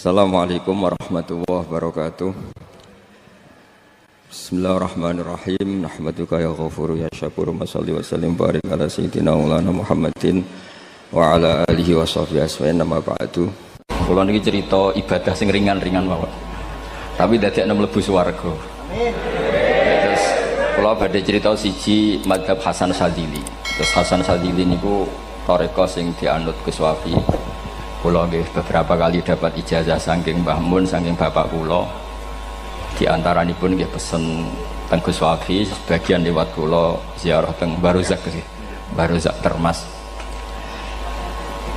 Assalamualaikum warahmatullahi wabarakatuh. Bismillahirrahmanirrahim. Nahmaduka ya ghafuru ya syakuru. Mashalli wa sallim barik ala sayyidina maulana Muhammadin wa ala alihi wa sahbihi asma'in. Nama ba'du. Kula niki cerita ibadah sing ringan-ringan mawon. Tapi dadekne mlebu swarga. Amin. Terus kula badhe cerita siji mazhab Hasan Syadzili. Terus Hasan Syadzili niku thariqah sing dianut Gus Wafi. Kula nggih beberapa kali dapat ijazah saking Mbah Mun, saking bapak kula. Di antaranipun nggih pesen teng Gus Wafi, sebagian lewat kula ziarah teng Baruzak sih. Baruzak Termas.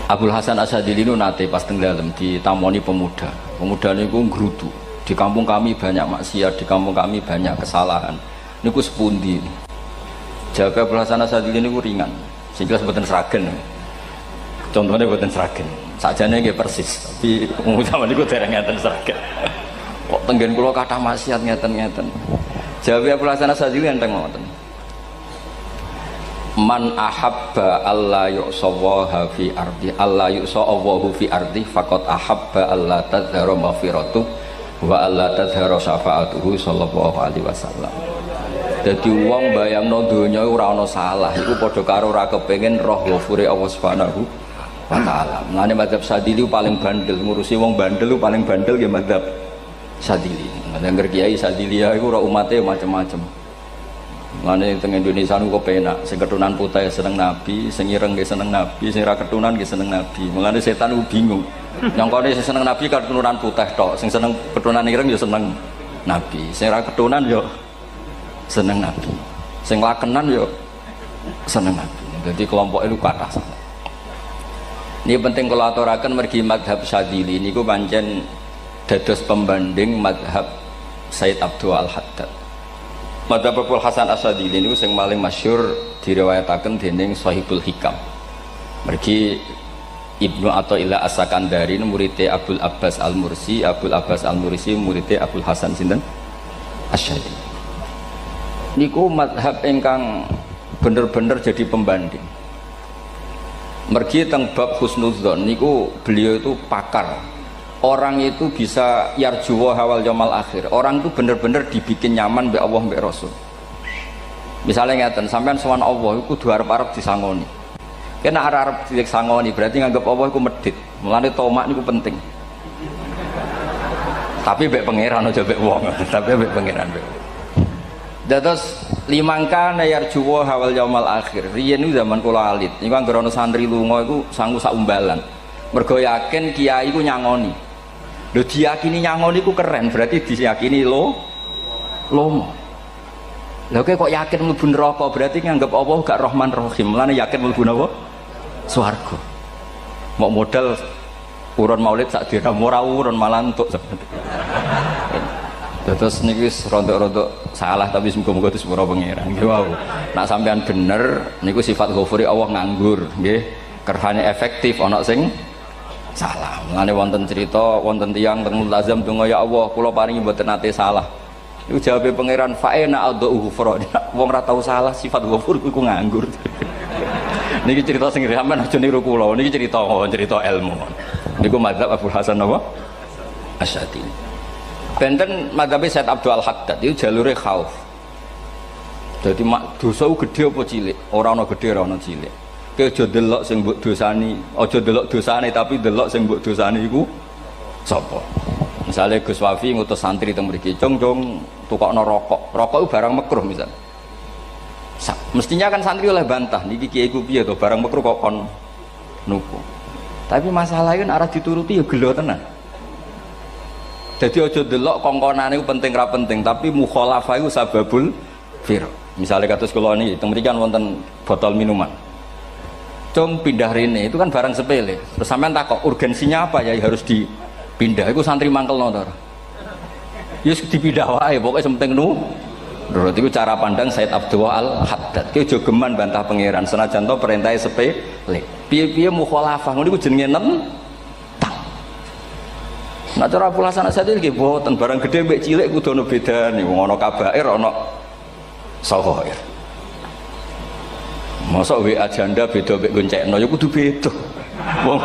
Abdul Hasan Asyadzili niku nate pas teng dalem ditamoni pemuda. Pemuda niku ngrutu. Di kampung kami banyak maksiat, di kampung kami banyak kesalahan. Niku sepundi? Jawab Abdul Hasan Asyadzili niku ringan. Sing jelas mboten sragen. Contohnya mboten sragen. Sakjane nggih persis, tapi zaman niku dereng ngeten sragen. Kok tenggen kula kathah maksiat ngeten-ngeten. Jawab Abdul Hasan Asyadzili enteng mawon. Man ahabba alla yu'sawaha fi ardi alla yu'sawahu fi ardi faqad ahabba alla tadhara maghfiratu wa alla tadhara syafaatuhu sallallahu alaihi wasallam. Dadi wong bayangno donya ora ana salah iku padha karo ora kepengin roh ghafure Allah Subhanahu wa taala. Mulane mazhab Syadzili paling bandel, ngurusi wong bandel paling bandel nggih mazhab Syadzili. Ngger kiai Syadzili iku ora umate macam-macam. Mulane teng Indonesia niku penak, sing keturunan putih seneng nabi, sing ireng nggih seneng nabi, sing ora keturunan nggih seneng nabi. Mulane setan ku bingung. Nyongkone sing seneng nabi keturunan putih tok, sing seneng keturunan ireng ya seneng nabi, sing ora keturunan ya seneng nabi, sing lakenan ya seneng nabi. Jadi kelompok itu kathah sangat. Ini penting kalau aturaken mergi madhab Syadzili niku pancen dados pembanding madhab Sayyid Abdul Al-Haddad. Madhab Abdul Hasan Asyadzili niku sing paling masyhur diriwayataken dening Shahibul Hikam. Mergi Ibnu Athaillah As-Sakandari muridé Abdul Abbas Al-Mursi, Abdul Abbas Al-Mursi muridé Abdul Hasan sinten Asyadzili. Niku madhab ingkang bener-bener jadi pembanding. Mergi teng bab husnudzon niku beliau itu pakar. Orang itu bisa yarjuwa hawal yaumil akhir. Orang itu bener-bener dibikin nyaman mbek Allah mbek Rasul. Misalnya ngeten, sampean sowan Allah iku kudu arep-arep disangoni. Kena arep disangoni berarti nganggep Allah iku medhit. Mulane tomak niku penting. Tapi mbek pangeran aja mbek wong, tapi mbek pangeran mbek. Dados limangka yarjuwa hawal yaumil akhir. Riyen niku zaman kula alit. Niku anggere ana santri lunga iku sangu sak umbalan. Mergo yakin kiai iku nyangoni. Lho diyakini nyangoni iku keren, berarti diyakini lomo. Lha kok yakin mlebu neraka, berarti nganggep Allah gak Rahman Rahim. Mulane yakin mlebu napa? Swarga. Mok modal urun maulid sak dirham ora urun malah entuk. Terus niki rontok-rontok salah tapi muga-muga itu sepura pangeran. Nggih wau. Nak sampean bener niku sifat ghafuri Allah nganggur, nggih. Kerhane efektif ana sing salah. Mulane wonten cerita wonten tiyang teng multazam donga ya Allah kula paringi mboten nate salah. Niku jawabe pangeran fa'ina adhu ghufra. Wong ora tau salah sifat ghafur iku nganggur. Niki cerita sing sampean aja niru kula. Niki cerita ilmu. Niku mazhab Abdul Hasan apa? Asyadzili. Benten madhab Sayyid Abdul Al-Haddad itu jalure khauf. Jadi dosa gede apa cilik? Ora ana gede ora ana cilik. Kowe aja delok sing mbok dosani, aja delok dosane tapi delok sing mbok dosani iku sapa. Misale Gus Wafi ngutus santri teng mriki, "Cung, tukokno rokok." Rokok itu barang makruh misal. Mestinya kan santri oleh bantah, niki kiai ku piye to barang makruh kok kon nuku. Tapi masalahnya arah dituruti ya gelo tenan. Jadi aja delok kongkonane iku penting ra penting, tapi mukhalafah iku sababul fir. Misalnya kados kula niki teng mriki kan wonten botol minuman. Cung pindah rene itu kan barang sepele. Terus sampean takok urgensinya apa ya harus dipindah. Iku santri mangkelno to. Ya dipindah wae pokoke penting nu. Menurut itu cara pandang Sayyid Abdul Al-Haddad. Ki aja geman bantah pangeran senajan to perintahe sepele. Piye-piye mukhalafah ngono iku jenenge Nah cara Abdul Hasan Asyadzili nggih boten barang gede mbek cilik kudu ana bedane. Wong ana kabair ana saghair. Mosok WA janda beda mbek goncekno ya kudu beda. Wong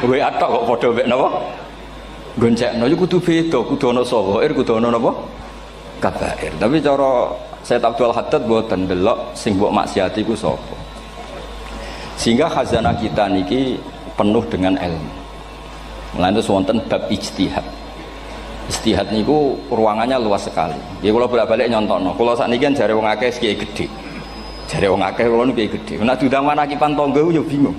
WA tok kok padha mbek napa? goncekno iku kudu beda, kudu ana sawair, kudu ana napa? Kabair. Tapi cara Sayyid Abdul Haddad mboten delok sing mbok maksiati iku sapa. Sehingga khazanah kita niki penuh dengan ilmu. Mulane terus wonten bab ijtihad. Ijtihad niku ruangannya luas sekali. Ya kula bolak-balik nyontokno. Kula sakniki kan jare wong akeh kiai gedhe. Jare wong akeh kula niku kiai gedhe. Nek diundang manakipan tangga yo bingung.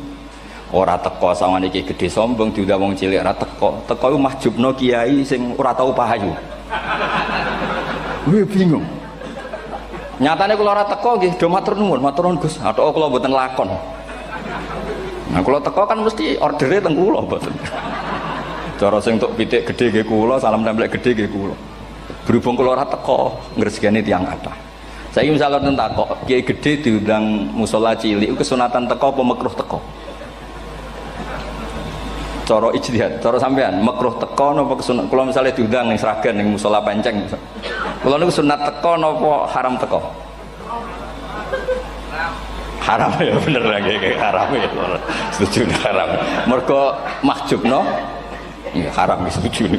Ora teko sawane kiai gedhe sombong, diundang wong cilik ora teko. Teko iku mahjubno kiai sing ora tau pahayu. Kuwi bingung. Nyatane kula ora teko nggih do matur nuwun Gus. Athok kula mboten lakon. Nah kula teko kan mesti ordere teng kula mboten. Cara sing tok pitik gedhe nggih kula, salam templek gedhe nggih kula. Berhubung kula ora teko ngresgeni tiyang kathah. Saiki misal wonten takok, kiai gedhe diundang musala cilik kesunatan teko apa makruh teko? Cara ijtihad, cara sampean makruh teko napa kesunat? Kula misale diundang ning Sragen ning musala Penceng. Kula niku sunat teko napa haram teko? Haram ya bener lagi haram ya. Setuju haram. Mergo mahjubno ya haram setuju.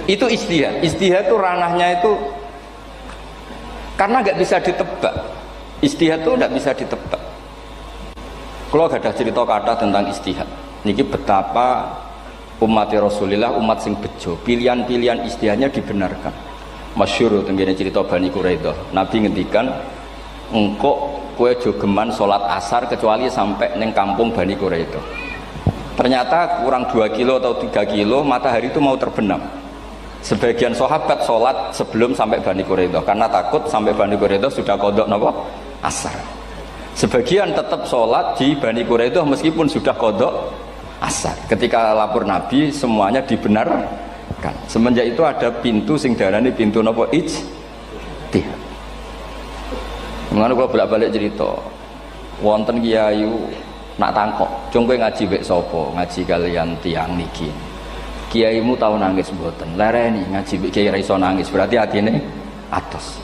Itu ijtihad. Ijtihad itu ranahnya itu karena nggak bisa ditebak. Ijtihad itu nggak bisa ditebak. Kalau ada cerita kata tentang ijtihad, niki betapa umat Rasulullah umat sing bejo, pilihan-pilihan ijtihadnya dibenarkan. Masyhur tentang cerita Bani Quraidah. Nabi ngendikan, engkau kue jogeman sholat asar kecuali sampai neng kampung Bani Quraidah. Ternyata kurang 2 kilo atau 3 kilo matahari itu mau terbenam. Sebagian sahabat sholat sebelum sampai Bani Quraidah karena takut sampai Bani Quraidah sudah kodok napa asar. Sebagian tetap sholat di Bani Quraidah meskipun sudah kodok asar. Ketika lapor Nabi semuanya dibenarkan. Semenjak itu ada pintu sing darani pintu napa ijtihad. Mengenai kalau bolak-balik cerita, wonten kiai nak tangkok, cung kowe ngaji mek sapa? Ngaji kalian tiang niki. Kiaimu tahu nangis mboten? Lereni ngaji mek kiai ra iso nangis, berarti atine atos.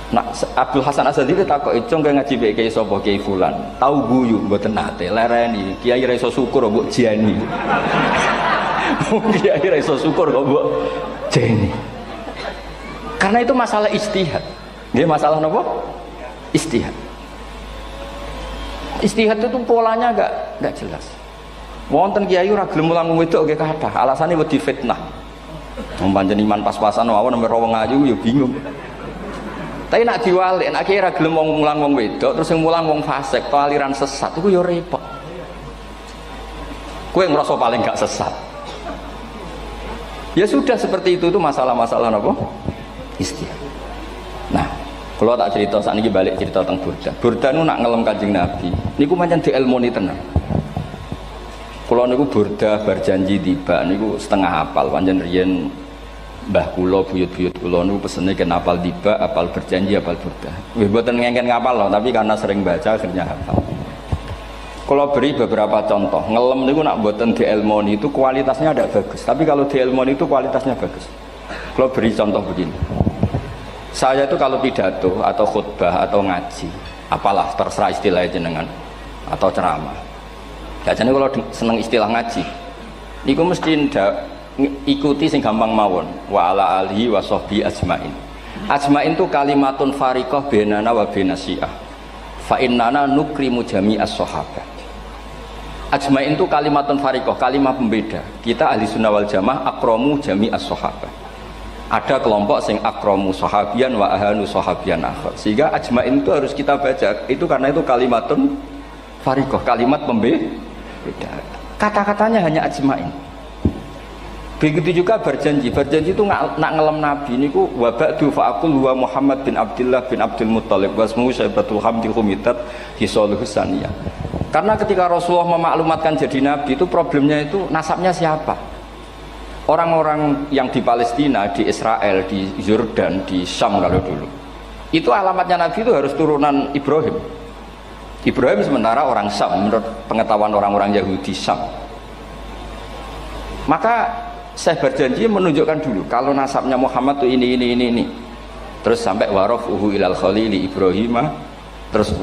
Nak Abdul Hasan Asadi takok cung kowe ngaji mek kiai sapa? Kiai fulan. Tahu guyu mboten nate, lereni kiai ra iso syukur mbok jeni. Kiai ra iso syukur kok mbok jeni. Karena itu masalah ijtihad. Nggih masalah napa? Ijtihad. Ijtihad itu polanya enggak jelas. Wonten kiai ora gelem mulang wedok nggih kathah, alasane wedi fitnah. Wong pancen iman pas-pasan mawon nek wong ayu ya bingung. Tapi nak diwalik, nak kiai ora gelem mulang wong wedok, terus sing mulang wong fasik, to aliran sesat iku ya repot. Kowe ngrasa paling gak sesat. Ya sudah seperti itu masalah-masalah apa? Ijtihad. Nah, kalau tak cerita saat ini balik cerita tentang Burda. Burda nu nak ngelem Kanjeng Nabi. Niku pancen dielmoni tenan. Kalau niku Burda berjanji tiba niku setengah hafal. Pancen riyen mbah kula buyut-buyut kula niku pesene ken hafal tiba, hafal berjanji, hafal Burda. Wis mboten ngengken ngapal loh, tapi karena sering baca akhirnya hafal. Kalau beri beberapa contoh, ngelem niku nak mboten dielmoni itu kualitasnya ada bagus. Tapi kalau dielmoni itu kualitasnya bagus. Kalau beri contoh begini. Saya itu kalau pidato atau khutbah atau ngaji, apalah terserah istilah jenengan atau ceramah. Biasanya kalau seneng istilah ngaji, niku mesti ikuti sing gampang mawon. Wa ala alihi wa sahbi ajmain. Ajmain itu kalimatun fariqah bainana wa bainasyiah. Fa innana nukrimu jami'as sahabat. Ajmain itu kalimatun fariqah, kalimat pembeda. Kita ahli sunnah wal jamaah akramu jami'as sahabat. Ada kelompok sing akramu sahabian wa ahanu sahabian akhir. Sehingga ajmain itu harus kita baca. Itu karena itu kalimatun fariqah, kalimat pembeda. Kata-katanya hanya ajmain. Begitu juga berjanji. Berjanji itu nak ngelem Nabi niku wa ba'du fa'aqul wa Muhammad bin Abdullah bin Abdul Muttalib wasmuhu Syaibatul Hamdi Humidat Hisaluhus Saniyah. Karena ketika Rasulullah memaklumatkan jadi Nabi itu problemnya itu nasabnya siapa? Orang-orang yang di Palestina, di Israel, di Yordan, di Syam kalau dulu itu alamatnya Nabi itu harus turunan Ibrahim. Ibrahim sementara orang Syam menurut pengetahuan orang-orang Yahudi Syam. Maka saya berjanji menunjukkan dulu kalau nasabnya Muhammad itu ini. Terus sampai warafuhu ilal khalili Ibrahimah. Terus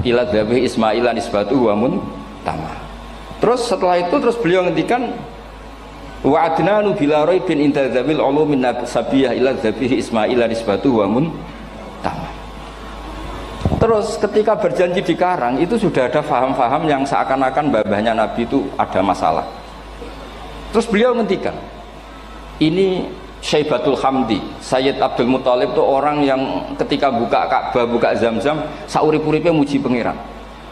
ila dzabih Ismailan isbatu wa mun tamah. Terus setelah itu terus beliau ngendikan wa adnanu bila raibin inda dzabil ulumin sabiyah ila dzabihi ismail nisbatu wa mun tamam. Terus ketika berjanji di Karang itu sudah ada faham-faham yang seakan-akan babahnya Nabi itu ada masalah. Terus beliau ngendikan ini Syaibatul Hamdi, Sayyid Abdul Muthalib itu orang yang ketika buka Ka'bah, buka Zamzam, saurip-uripe muji pangeran.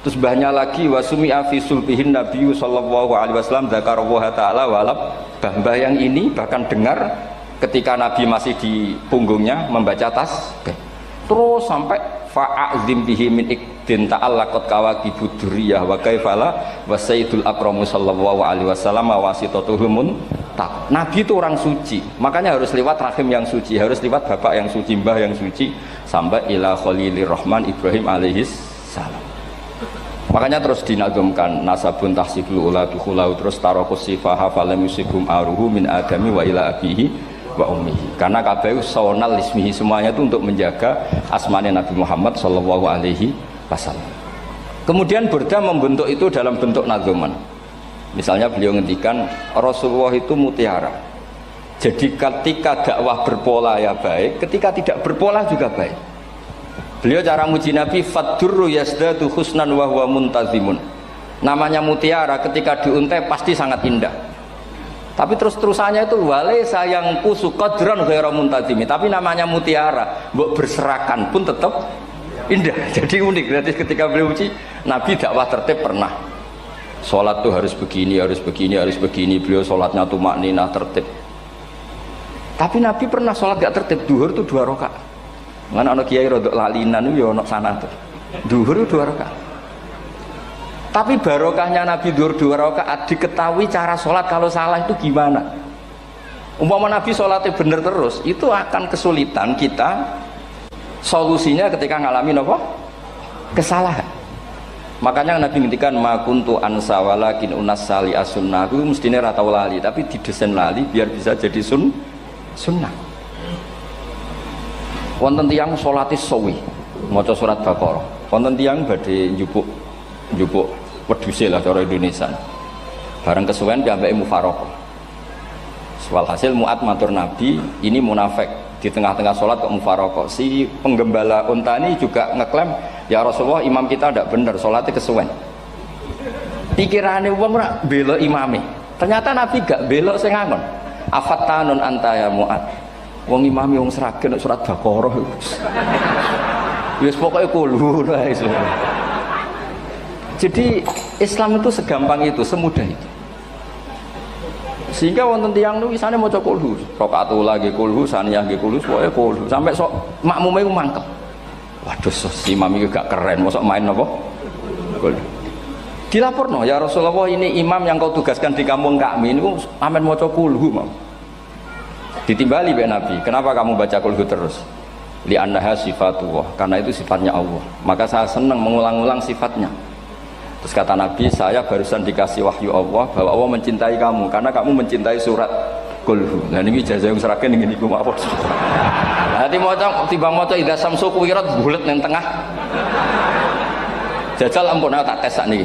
Terus banyak lagi wasumi'a fi sulbihin Nabi sallallahu alaihi wasallam dzakarallaha ta'ala walab. Mbah yang ini bahkan dengar ketika Nabi masih di punggungnya membaca tasbih. Terus sampai fa'azim bihi min ikdin ta'allaqat kawakibud durriyah wa kaifala wa sayyidul akramu sallallahu alaihi wasallam wasitatuhumun. Nabi itu orang suci, makanya harus lewat rahim yang suci, harus lewat bapak yang suci, mbah yang suci, sampai ila Khalilir Rahman Ibrahim alaihis salam. Makanya terus dinagumkan nasabun tahsibul ula dukhulau, terus tarokus sifaha falam yusibhum aruhu min adami wa ila abihi wa ummihi. Karena kabeh sonal ismihi, semuanya itu untuk menjaga asmane Nabi Muhammad sallallahu alaihi wasallam. Kemudian Burda membentuk itu dalam bentuk nazuman. Misalnya beliau ngendikan Rasulullah itu mutiara. Jadi ketika dakwah berpola ya baik, ketika tidak berpola juga baik. Beliau cara muji Nabi faddurru yazdadu husnan wa huwa muntazimun. Namanya mutiara ketika diuntai pasti sangat indah. Tapi terus-terusannya itu walaysa yang kusu qadran ghairu muntazimi. Tapi namanya mutiara, mbok berserakan pun tetap indah. Jadi unik. Berarti ketika beliau uji Nabi dakwah tertib pernah. Sholat tuh harus begini, harus begini, harus begini. Beliau sholatnya tuh makninah tertib. Tapi Nabi pernah sholat gak tertib. Duhur tuh 2 rakaat. Mana anak kiai rodok lalinan itu ya anak sana tuh. Duhur itu 2 rakaat. Tapi barokahnya Nabi duhur 2 rakaat diketahui cara sholat kalau salah itu gimana. Umpama Nabi sholatnya bener terus, itu akan kesulitan kita solusinya ketika ngalamin apa? Kesalahan. Makanya Nabi ngendikan ma kuntu ansa walakin unassali as-sunnah. Itu mestine ra tau lali, tapi didesain lali biar bisa jadi sunnah. Wonten tiyang salate suwi maca surat Baqarah. Wonten tiyang badhe njupuk wedhuse lah cara Indonesia. Bareng kesuwen piambake mufaraqah. Walhasil Mu'ad matur Nabi, ini munafik di tengah-tengah sholat kok mufaraqah. Si penggembala unta ini juga ngeklaim, ya Rasulullah imam kita tidak benar, sholatnya kesuwen. Pikirannya wong ora bela imame. Ternyata Nabi gak belok sing ngangon. Afattanun anta ya Mu'ad. Wong imame wong seragen surat Baqarah. Wis pokoke kulo wae. Jadi Islam itu segampang itu, semudah itu. Sehingga wonten tiyang niku isane maca kulhu, rakaat ula nggih kulhu, saniyah nggih kulhu, pokoke kulhu. Sampai sok makmume ku mangkel. Waduh, si imam iki gak keren, mosok main apa? Kulhu. Dilaporno, ya Rasulullah ini imam yang kau tugaskan di kampung kami niku amen maca kulhu, Mam. Ditimbali mbek Nabi, kenapa kamu baca kulhu terus? Li annaha sifatullah, karena itu sifatnya Allah. Maka saya senang mengulang-ulang sifatnya. Terus kata Nabi, saya barusan dikasih wahyu Allah bahwa Allah mencintai kamu karena kamu mencintai surat Qulhu. Nah ini ijazah yang seragam ini niku apa? Nanti maca timbang maca idza samsu kuwirat bulet ning tengah. Jajal ampun tak tes sakniki.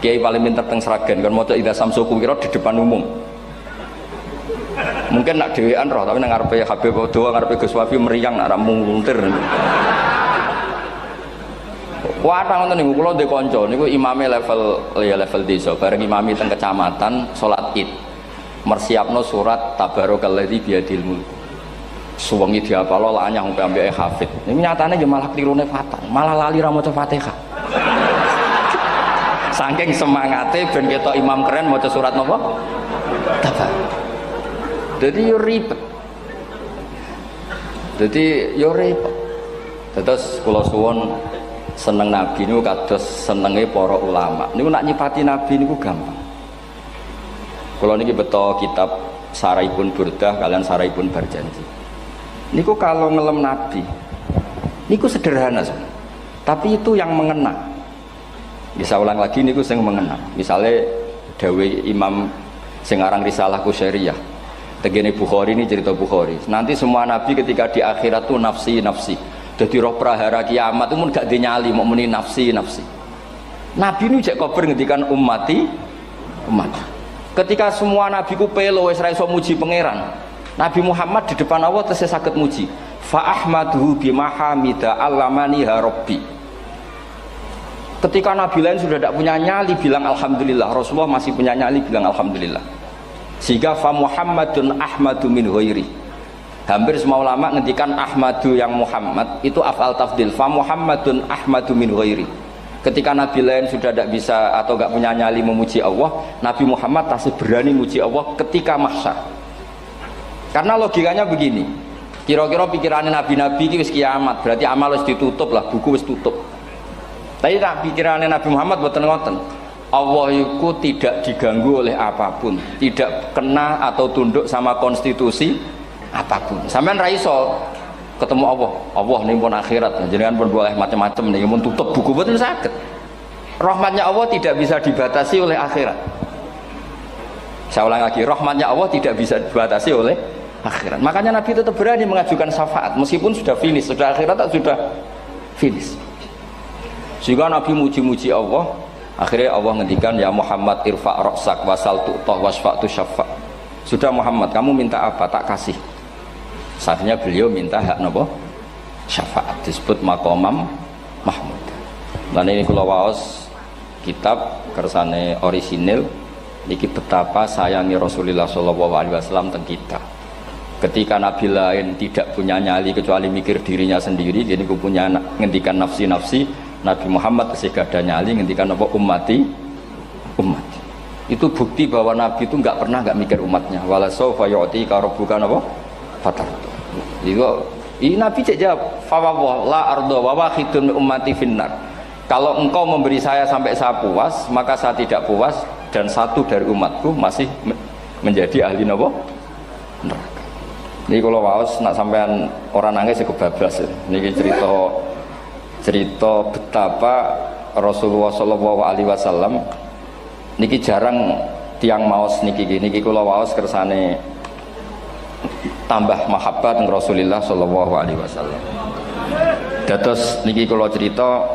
Kiai paling pinter teng seragam kan maca idza samsu kuwirat di depan umum. Mungkin nak dhewean roh tapi nang ngarepe Habib Doa ngarepe Gus Wafi meriang nak muntir. Wah, ngoten niku kula ndek kanca niku imame level desa, bareng imami teng kecamatan salat Id. Mersiapno surat Tabarakalladzi biyadil mulk. Suwengi diapalo lanyah sampai ambeke hafid. Niku nyatane nggih malah klirune fatal, malah lali ra maca Fatihah. Saking semangate ben ketok imam keren maca surat napa? Tabar. Jadi yo ribet. Terus kula suwun seneng Nabi niku kados senenge para ulama. Niku nak nyipati Nabi niku gampang. Kula niki beto kitab Saraipun Burdah kalian Saraipun Barjanji. Niku kalau ngelem Nabi niku sederhana sebenarnya. Tapi itu yang mengena. Bisa ulang lagi niku sing mengena. Misalnya dawe Imam sing aran Risalah Qusyariyah. Tegene Bukhari ini cerita Bukhari. Nanti semua Nabi ketika di akhirat tuh nafsi. Jadi roh prahara kiamat itu pun gak dinyali mau muni nafsi. Nabi ini cek kober ngendikan ummati umat. Ketika semua nabi ku pelo wis ra iso muji pangeran, Nabi Muhammad di depan Allah tesih saged muji. Fa ahmaduhu bimahamida allamani ha rabbi. Ketika nabi lain sudah tidak punya nyali bilang alhamdulillah, Rasulullah masih punya nyali bilang alhamdulillah. Sehingga fa Muhammadun ahmadu min ghairi. Hampir semua ulama ngendikan ahmadu yang Muhammad itu af'al tafdil. Fa Muhammadun ahmadu min ghairi. Ketika nabi lain sudah tidak bisa atau tidak punya nyali memuji Allah, Nabi Muhammad masih berani memuji Allah ketika mahsyar. Karena logikanya begini, kira-kira pikirannya nabi-nabi ini wis kiamat, berarti amal wis ditutup lah, buku wis tutup. Tapi tak pikirannya Nabi Muhammad boten ngoten. Allah itu tidak diganggu oleh apapun, tidak kena atau tunduk sama konstitusi apapun. Sampean ra iso ketemu Allah, Allah nih pun akhirat, jenengan pun boleh macam-macam nih, pun tutup buku boten saged. Rahmatnya Allah tidak bisa dibatasi oleh akhirat. Saya ulang lagi, rahmatnya Allah tidak bisa dibatasi oleh akhirat. Makanya Nabi tetap berani mengajukan syafaat meskipun sudah finish, sudah akhirat sudah finish. Sehingga Nabi muji-muji Allah, akhirnya Allah ngendikan ya Muhammad irfa' ra'sak wasal tu'tah wasfa'tu syafa'. Sudah Muhammad, kamu minta apa tak kasih. Saatnya beliau minta hak napa? Syafaat, disebut maqamam mahmud. Dan ini kula waos kitab kersane orisinil niki betapa sayangi Rasulullah sallallahu alaihi wasallam teng kita. Ketika nabi lain tidak punya nyali kecuali mikir dirinya sendiri, jadi aku punya ngendikan nafsi-nafsi, Nabi Muhammad masih gak ada nyali ngendikan apa ummati ummati. Itu bukti bahwa nabi itu enggak pernah enggak mikir umatnya. Wala sawfa yu'tika rabbuka apa? Fatartu. Ini nabi cek jawab, fa la ardo wa wahidun ummati finnar. Kalau engkau memberi saya sampai saya puas, maka saya tidak puas dan satu dari umatku masih menjadi ahli napa? Neraka. Ini kalau waos nak sampean orang nangis kebablas. Niki cerita betapa Rasulullah sallallahu alaihi wasallam niki jarang tiang maos niki kula waos kersane tambah mahabbat dengan Rasulullah sallallahu alaihi wasallam. Dados niki kula cerita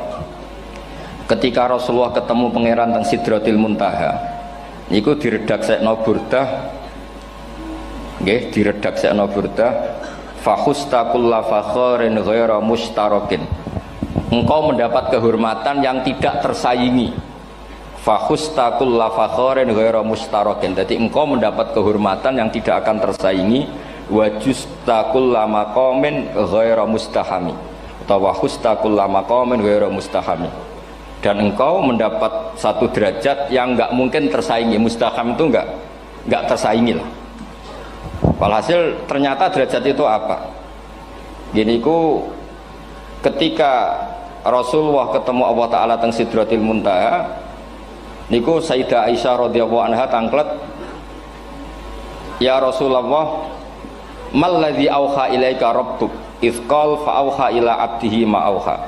ketika Rasulullah ketemu pangeran teng Sidratil Muntaha niku diredaksekno burdah nggih diredaksekno burdah fakhusta kulla fakharin ghaira mustarakin. Engkau mendapat kehormatan yang tidak tersaingi. Fakhusta kulla fakharin ghaira mustarakin. Jadi engkau mendapat kehormatan yang tidak akan tersaingi. Wajusta kulla maqamin ghaira mustahami. Atau wakhusta kulla maqamin ghaira mustahami. Dan engkau mendapat satu derajat yang enggak mungkin tersaingi. Mustaham itu enggak tersaingi lah. Walhasil ternyata derajat itu apa? Gini ku ketika Rasulullah ketemu Allah Ta'ala teng Sidratil Muntaha niku Sayyidah Aisyah radhiyallahu anha tangklet, ya Rasulullah mal ladzi auha ilaika rabbuk idz qala fa auha ila abdihi ma auha.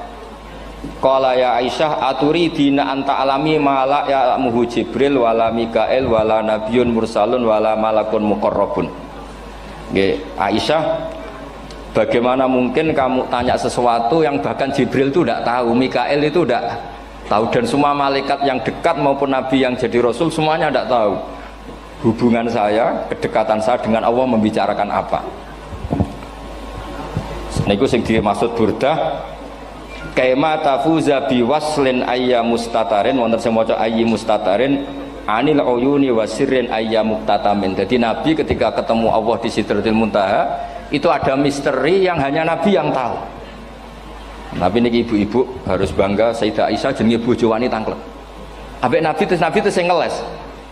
Qala ya Aisyah aturidina anta alami ma la ya'lamuhu Jibril wala Mikail wala nabiyyun mursalun wala malakun muqarrabun. Nggih Aisyah, bagaimana mungkin kamu tanya sesuatu yang bahkan Jibril itu tidak tahu, Mikail itu tidak tahu, dan semua malaikat yang dekat maupun nabi yang jadi rasul semuanya tidak tahu hubungan saya, kedekatan saya dengan Allah membicarakan apa. Niku sing dimaksud burdah kaima tafuza biwaslin ayya mustatarin wonten sing maca ayyi mustatarin anil uyuni wasirrin ayya muktatamin. Jadi nabi ketika ketemu Allah di Sidratil Muntaha itu ada misteri yang hanya nabi yang tahu. Nabi niki ibu-ibu harus bangga Sayyidah Aisyah jenenge bojo wani tanglet. Ambek nabi itu sing ngeles.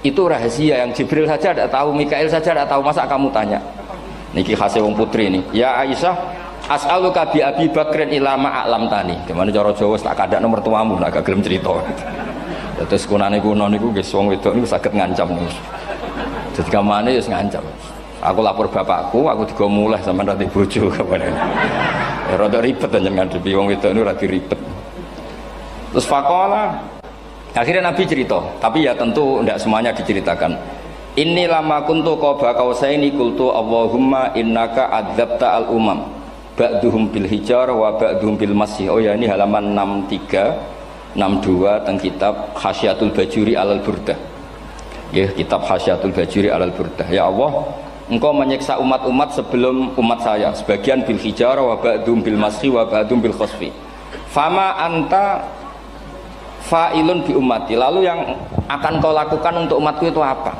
Itu rahasia yang Jibril saja tidak tahu, Mikail saja tidak tahu, masa kamu tanya? Niki khase wong putri ini. Ya Aisyah, as'aluka bi Abi Bakrin ila ma'alam tani. Gimana cara Jawa tak kadakno mertuamu nak gak gelem cerita. Terus kunane kuno niku nggih wong wedok niku saged ngancam niku. Dadi kamane wis ngancam. Aku lapor bapakku, aku digo mulih sampean rati bojo kabare. Ya rada ribet jenengan ngadepi wong wedok niku rada ribet. Terus faqala akhirnya Nabi cerita, tapi ya tentu tidak semuanya diceritakan. Inni lama kuntu qaba qausaini qultu Allahumma innaka adzabta al umam ba'duhum bil hijar wa ba'duhum bil masih. Oh ya, ini halaman 63 62 teng kitab Khasyatul Bajuri alal Burdah. Ya, kitab Hasyatul Bajuri alal Burdah. Ya Allah, Engkau menyiksa umat-umat sebelum umat saya, sebagian bil hijarah wa ba'dum bil mashi wa ba'dum bil khosfi. Fama anta fa'ilun bi ummati. Lalu yang akan kau lakukan untuk umatku itu apa?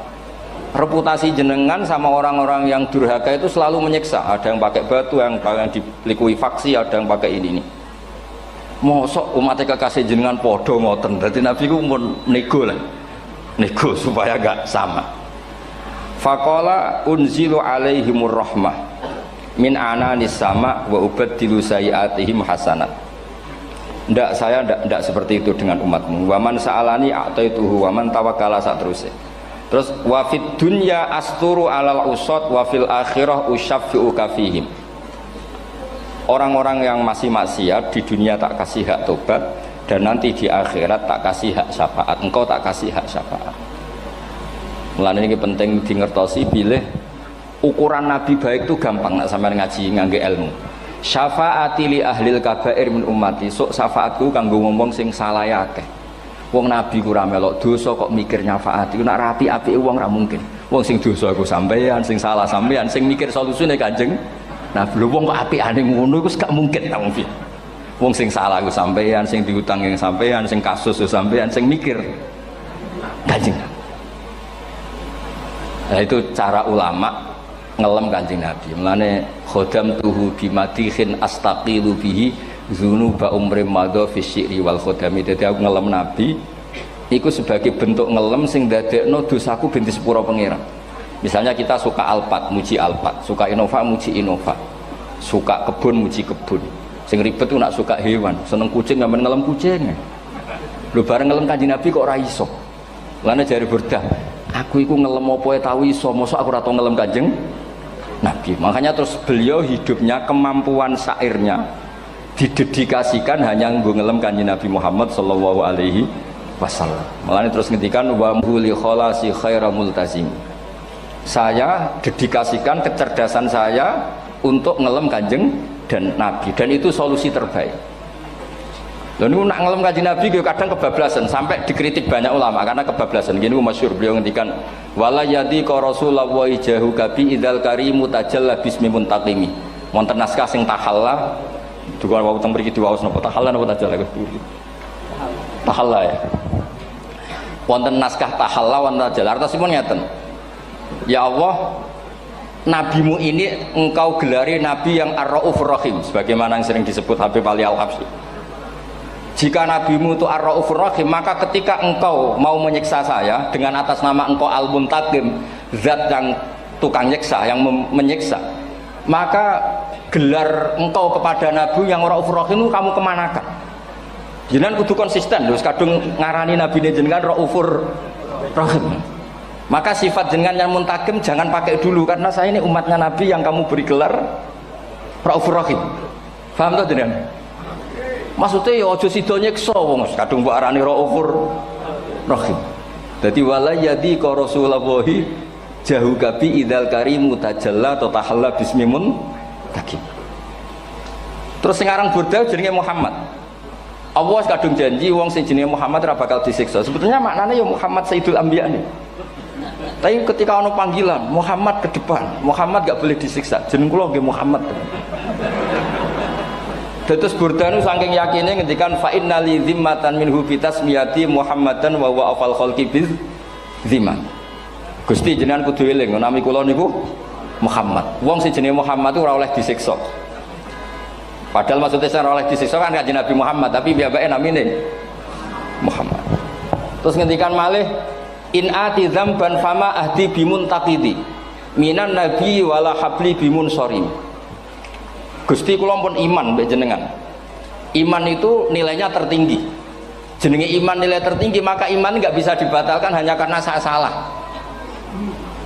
Reputasi jenengan sama orang-orang yang durhaka itu selalu menyiksa. Ada yang pakai batu, yang dilikuifaksi, ada yang pakai ini. Mosok umatnya kekasih jenengan podo ngoten. Berarti Nabi ku mun nego lah. Nego supaya gak sama. Faqala unzilu alaihimur rahmah min ananis sama wa ubaddilu sayiatihim hasanat. Ndak, saya ndak seperti itu dengan umatmu. Waman sa'alani a'taituhu waman tawakkala saterusé. Terus wa fid dunya asturu alal usad wa fil akhirah usyaffi'u kafihim. Orang-orang yang masih maksiat di dunia tak kasih hak tobat, dan nanti di akhirat tak kasih hak syafaat. Engkau tak kasih hak syafaat. Mulane ini penting dingertosi bilih ukuran nabi baik itu gampang nak sampean ngaji ngangge ilmu. Syafaati li ahlil kabair min ummati. Sok syafaatku kanggo ngomong sing salah akeh. Wong nabi ku ora melok dosa kok mikir nyafaati. Nak rapi-apike wong ora mungkin. Wong sing dosa iku sampean, sing salah sampean, sing mikir solusine Kanjeng. Nah, lho wong kok apikane ngono iku gak mungkin ta wong. Wong sing salah ku sampean, sing diutang yang sampean, sing kasus ku sampean, sing mikir Kanjeng. Nah, itu cara ulama ngelem Kanjeng Nabi. Mulane khodam tuhu bimadihin astaqilu bihi dzunuba umrim madha fi syi'ri wal khodami. Dadi aku ngelem Nabi iku sebagai bentuk ngelem sing dadekno dosaku ben disepuro pangeran. Misalnya kita suka Alphard, muji Alphard, suka Innova, muji Innova, suka kebun, muji kebun. Sing ribet tuh nak suka hewan, seneng kucing nggak ngelem kucing. Lu bareng ngelem Kanjeng Nabi kok ora iso. Lane jari Burdah, aku iku ngelem apa tau iso, mosok aku ora tau ngelem Kanjeng Nabi. Makanya terus beliau hidupnya, kemampuan syairnya didedikasikan hanya nggo ngelem Kanjeng Nabi Muhammad sallallahu alaihi wasallam. Makanya terus ngendikan wa muli kholasi khaira multazim. Saya dedikasikan kecerdasan saya untuk ngelem Kanjeng dan Nabi, dan itu solusi terbaik. Dan ini nak ngelem Kanjeng Nabi kadang kebablasan, sampai dikritik banyak ulama karena kebablasan. Gini masyhur beliau ngendikan wala yadi ka rasulullah wa ijahu kabi idzal karimu tajalla bismi muntaqimi. Wonten naskah sing tahalla juga wau teng mriki diwaos napa tahalla napa tajalla tahalla ya. Wonten naskah tahalla wonten tajalla artosipun ngeten. Ya Allah, nabimu ini engkau gelari nabi yang ar-raufur rahim, sebagaimana yang sering disebut Habib Ali Al-Habsyi. Jika nabimu itu ar-raufur rahim, maka ketika engkau mau menyiksa saya dengan atas nama engkau al-muntaqim, zat yang tukang nyiksa, yang menyiksa, maka gelar engkau kepada nabi yang ar-raufur rahim itu kamu kemanakan? Jenengan kudu konsisten, terus kadung ngarani nabi ini jenengan raufur rahim. Maka sifat jenengan yang muntakim jangan pakai dulu, karena saya ini umatnya Nabi yang kamu beri gelar Raufur Rahim. Paham tuh jenengan? Maksudnya ya ojo sido nyiksa wong kadung mbok arani Raufur Rahim. Dadi wala yadi ka rasulullahi jahu kabi idzal karimu tajalla ta tahalla bismimun takim. Terus sing aran Burdah jenenge Muhammad. Allah kadung janji wong sing jenenge Muhammad ora bakal disiksa. Sebetulnya maknanya ya Muhammad Sayyidul Anbiya nih. Tapi ketika ono panggilan Muhammad ke depan, Muhammad gak boleh disiksa. Jeneng kula nggih Muhammad. Terus Burdah nu saking yakine ngendikan fa innali zimmatan minhu bi tasmiyati Muhammadan wa wa afal khalqi biz zimman. Gusti jenengan kudu eling nami kula niku Muhammad. Wong sing jenenge Muhammad itu ora oleh disiksa. Padahal maksudnya ora oleh disiksa kan Kanjeng Nabi Muhammad, tapi piyambake namine Muhammad. Terus ngendikan malih in ati dzamban fama ahdi bimun taqidi minan nabi wala habli bimun sorim. Gusti kula pun iman mbek jenengan. Iman itu nilainya tertinggi. Jenenge iman nilai tertinggi, maka iman nggak bisa dibatalkan hanya karena saya salah.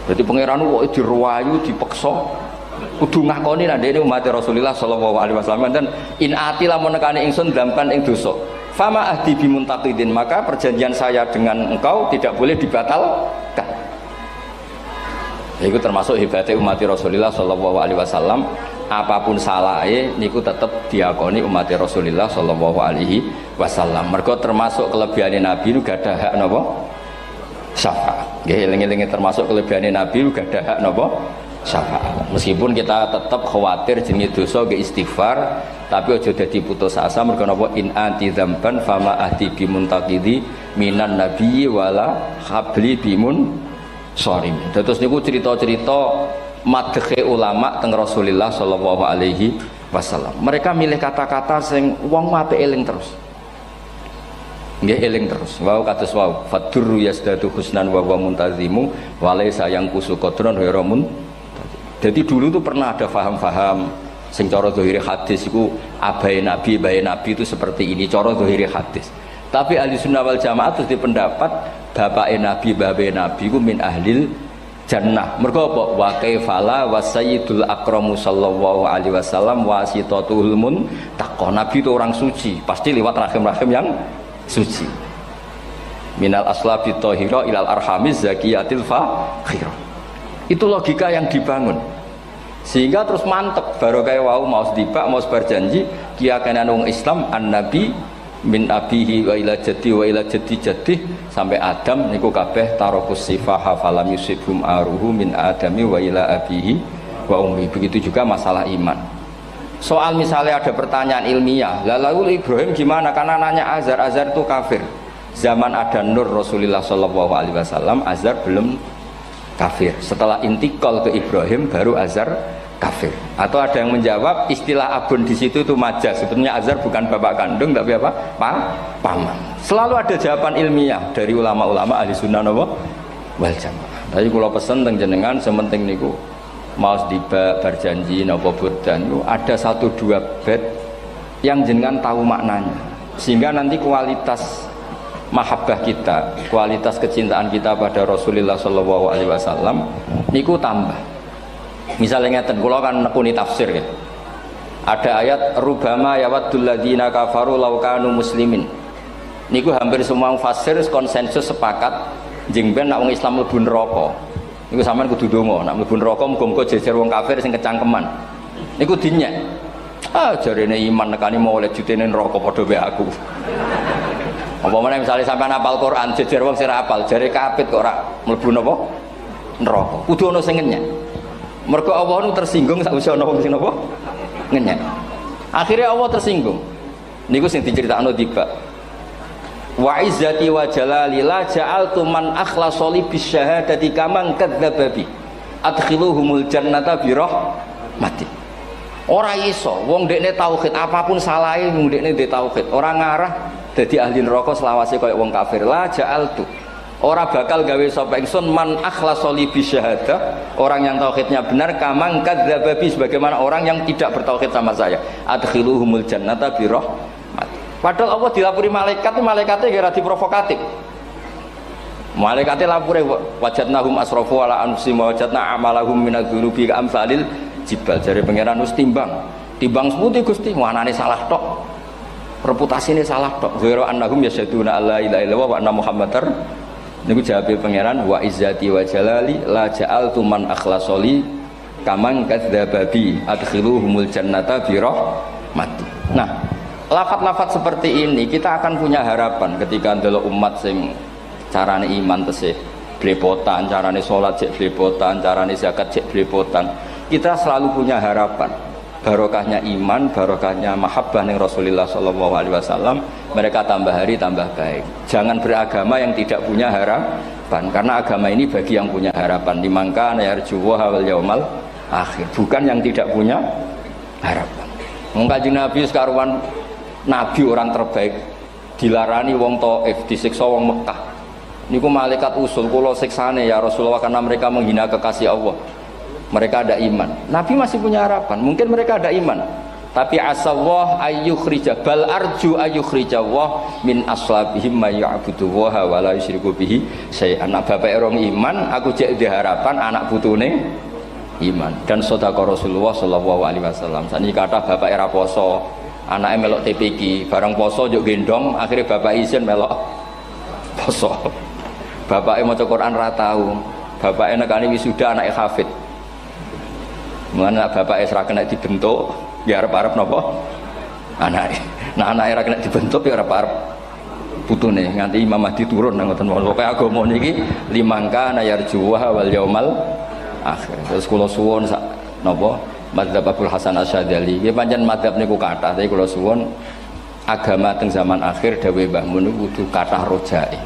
Berarti pangeran kok diruwayu dipeksa kudu ngakoni nek dene umat Rasulullah sallallahu alaihi wasallam dan in ati lamun nekane ingsun dzamban ing dosa. Fama ahdi bimuntaqidin, maka perjanjian saya dengan engkau tidak boleh dibatalkan. Itu termasuk hebatnya umat Rasulullah sallallahu alaihi wasallam, apapun salahnya niku tetap diakoni umat Rasulullah sallallahu alaihi wasallam. Mergo termasuk kelebihan Nabi nu gak ada hak napa? Syafaat. Nggih eling-eling termasuk kelebihan Nabi gak ada hak napa syafaat. Meskipun kita tetap khawatir jenenge dosa ge istighfar, tapi aja dadi putus asa mergo napa in anti dzamban fama ahdi bimuntaqidi minan nabiyyi wala habli bimun sharim. Terus niku cerita-cerita madhe ulama teng Rasulullah sallallahu alaihi wasallam. Mereka milih kata-kata sing wong apik eling terus. Nggih eling terus. Wau kados wau fadurru yasdatu husnan wa wa muntazimu wa laisa yang kusu qadron hiramun. Jadi dulu tuh pernah ada faham-faham sing cara zahiri hadis iku abai nabi itu seperti ini cara zahiri hadis. Tapi ahli sunnah wal jamaah terus di pendapat bapak nabi iku min ahlil jannah. Mergo apa? Wa kaifala wa sayyidul akramu sallallahu alaihi wasallam wasitatul muntaqah. Nabi itu orang suci, pasti lewat rahim-rahim yang suci. Minal aslabi thahira ilal arhamiz zakiyatil fakhirah. Itu logika yang dibangun. Sehingga terus mantep baru kayak wau mau sedibak mau berjanji kiyakan wong Islam an-nabi min abihi wa ila jaddi jaddi sampai Adam niku kabeh tarokus sifaha falam yusibhum aruhu min adami wa ila abihi wa ummi. Begitu juga masalah iman. Soal misalnya ada pertanyaan ilmiah, lalu Ibrahim gimana? Karena nanya Azar itu kafir. Zaman ada Nur Rasulullah sallallahu alaihi wasallam, Azar belum kafir. Setelah intikal ke Ibrahim baru Azar kafir. Atau ada yang menjawab istilah abun di situ itu majaz. Sebetulnya Azar bukan bapak kandung tapi apa? Paman. Selalu ada jawaban ilmiah dari ulama-ulama ahli sunnah wal jamaah. Tapi kalau pesen teng jenengan sementing niku mau tiba berjanji napa burdan ada 1-2 bait yang jenengan tahu maknanya sehingga nanti kualitas mahabbah kita, kualitas kecintaan kita pada Rasulullah sallallahu alaihi wasallam niku tambah. Misalnya ngeten kula kan nekuni tafsir ya. Ada ayat rubama yawaddul ladzina kafaru law kanu muslimin. Niku hampir semua mufassir konsensus sepakat jeng ben nek wong Islam mlebu neraka. Niku sampean kudu donga, nek mlebu neraka muga-muga jejer wong kafir sing kecangkeman. Niku dinyek. Jarene iman nekani mau oleh jutene neraka padha wae aku. Apa meneh misale sampean hafal Quran jejer wong sing hafal, jare kapit kok ora mlebu napa? Neraka. Kudu ana sing ngenyek. Mergo Allah nu tersinggung sakwise ana wong sing napa? Ngenyek. Akhirnya Allah tersinggung. Niku sing diceritakno tiba. Wa izzati wa jalali la ja'altu man akhlasa li bisyahadati kaman kadzdzaba bi adkhiluhumul jannata bi rahmati. Ora iso wong dekne tauhid apapun salahe wong dekne ndek tauhid ora ngarah dadi ahli neraka selawase kaya wong kafir. La ja'altu ora bakal gawe sapa ingsun man akhlasa li bisyahadah orang yang tauhidnya benar kaman kadzdzaba bi sebagaimana orang yang tidak bertauhid sama saya adkhiluhumul jannata bi rahmati. Padahal Allah dilapuri malaikat, malaikatnya kira diprovokatif. Malaikatnya lapure wajadnahum asrafu ala anfusihim wa wajadna amalahum minadz-dzunubi ka'amsalil jibal. Jare pangeran wis timbang seputi Gusti, wanane salah tok. Reputasine salah tok. Ghairu annahum yasyaduna alla ilaha illallah wa anna muhammadar. Niku jawabe pangeran wa izzati wa jalali la ja'altu man akhlasoli kaman kadzdzaba bi adkhiluhumul jannata bi rahmati. Nah, lafat-lafat seperti ini kita akan punya harapan ketika ndelok umat sing carane iman tesih blepotan, carane salat cek blepotan, carane zakat cek blepotan. Kita selalu punya harapan barokahnya iman, barokahnya mahabbah ning Rasulullah sallallahu alaihi wasallam, mereka tambah hari tambah baik. Jangan beragama yang tidak punya harapan, karena agama ini bagi yang punya harapan. Dimangka yarjuwa wal yaumal akhir, bukan yang tidak punya harapan. Wong Kanjeng Nabi sekaruan Nabi orang terbaik dilarani wong Taif, disiksa wong Mekah. Niku malaikat usul kula siksane ya Rasulullah karena mereka menghina kekasih Allah. Mereka ada iman. Nabi masih punya harapan. Mungkin mereka ada iman. Tapi asallah ayyukhrija bal arju ayyukhrijawah min aslabihim may ya'budu wa la yusyriku bihi syai'an. Anak bapak orang iman, aku cek di harapan anak putune iman. Dan sedekah Rasulullah sallallahu alaihi wasallam. Saniki kathah bapak era poso, anaknya melok TPQ, bareng poso juk gendong, akhirnya bapak izin melok poso. Bapaknya maca Quran ra tau, bapaknya nekani wisuda anaknya hafid. Mulane bapaknya ora kena dibentuk, ya arep-arep napa? Anake. Nah anake ora kena dibentuk ya arep-arep putune nganti Imam Mahdi turun nang ngoten pokoke agama niki limangka nayarjuha wal yaumal akhir. Terus kula suwun sak napa madzhab Abdul Hasan Asyadzali nggih pancen madzhab niku kathah tapi kula suwun agama teng zaman akhir dawuh Mbah Mun kudu kathah rojae.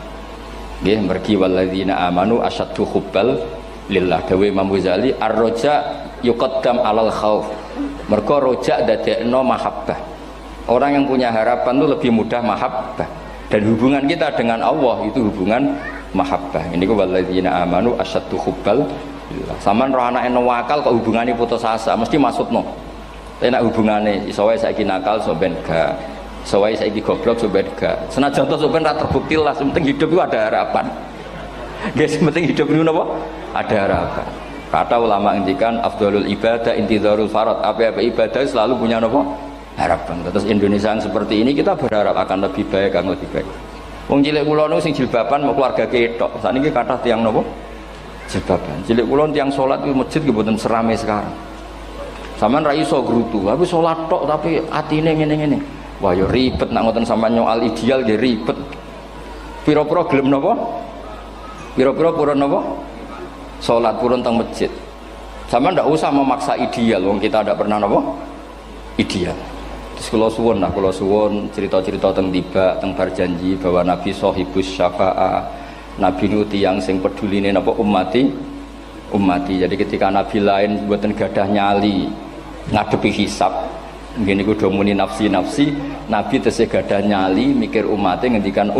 Nggih mergi walladzina amanu asyaddu hubbal lillah dawuh Imam Ghazali ar-roja yuqaddam alal khauf. Mergo roja dadekno mahabbah. Orang yang punya harapan itu lebih mudah mahabbah. Dan hubungan kita dengan Allah itu hubungan mahabbah. Ini ku walladzina amanu asyaddu hubbal lillah. Saman roh anake wakal kok hubungane putus asa mesti maksudno. Tapi nek hubungane iso wae saiki nakal so ben gak. Iso wae saiki goblok so ben gak. Senajan to so ben ra terbukti lah, penting hidup itu ada harapan. Guys, penting hidup itu napa? Ada harapan. Kata ulama ngendikan afdhalul ibadah intizarul farad. Apa-apa ibadah selalu punya napa? Harapan. Terus Indonesia yang seperti ini kita berharap akan lebih baik, akan lebih baik. Wong cilik kula niku sing jilbaban mau keluarga ketok. Saniki kathah tiyang napa? Jilbaban. Cilik kula tiyang salat di masjid nggih mboten serame sekarang. Sampeyan ra iso grutu, tapi salat tok tapi atine ngene-ngene. Wah ya ribet nak ngoten sampeyan nyoal ideal nggih ribet. Pira-pira gelem napa? Pira-pira purun napa? Salat purun teng masjid. Sampeyan ndak usah memaksa ideal, wong kita ndak pernah napa? Ideal. Terus kula suwun cerita-cerita teng tiba teng berjanji bahwa Nabi sahibus syafa'ah. Nabi nu tiyang sing peduline napa ummati. Jadi ketika Nabi lain mboten gadah nyali ngadepi hisab. Ngene niku do muni nafsi, Nabi tesih gadah nyali mikir umate ngendikan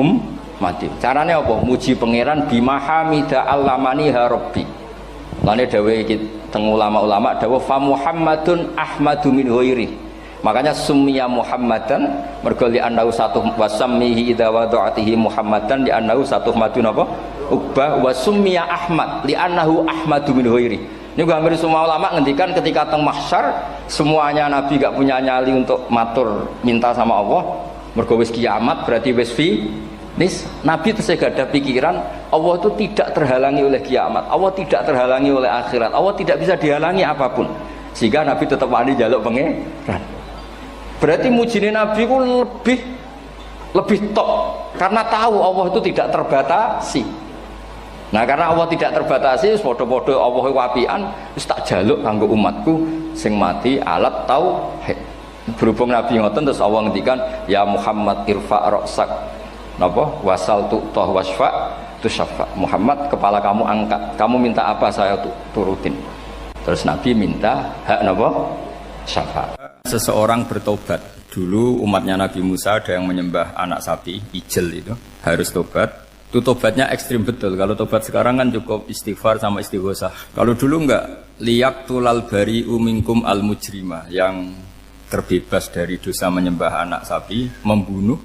mati. Carane apa? Muji pangeran bima hamida allamani ha rabbi. Lane dawuh iki teng ulama-ulama dawuh fa Muhammadun ahmadu min ghairi. Makanya summiya Muhammadan mergo li annahu satu wasammihi idza wada'atihi Muhammadan li annahu satu madun apa? Uqbah wa summiya Ahmad li annahu ahmadu min ghairi. Ini hampir semua ulama ngendikan ketika teng mahsyar semuanya Nabi gak punya nyali untuk matur minta sama Allah. Mergo wis kiamat berarti wis nis Nabi tesih gak ada pikiran Allah itu tidak terhalangi oleh kiamat, Allah tidak terhalangi oleh akhirat, Allah tidak bisa dihalangi apapun, sehingga Nabi tetap wani jaluk pangeran. Berarti mujine Nabi ku lebih top karena tahu Allah itu tidak terbatasi. Nah karena Allah tidak terbatasi, podo-podo Allah wapian, wis tak jaluk kanggo umatku sing mati alat tauhid. Berhubung Nabi ngoten terus Allah ngendikan ya Muhammad irfa ra'sak napa wasal tu'tah wasfa tusaffa. Muhammad kepala kamu angkat, kamu minta apa saya turutin. Terus Nabi minta hak napa syafaat. Seseorang bertobat. Dulu umatnya Nabi Musa ada yang menyembah anak sapi, ijel itu, harus tobat. Itu tobatnya ekstrim betul. Kalau tobat sekarang kan cukup istighfar sama istighosah. Kalau dulu enggak, liyak tulal bari umingkum al mujrima, yang terbebas dari dosa menyembah anak sapi, membunuh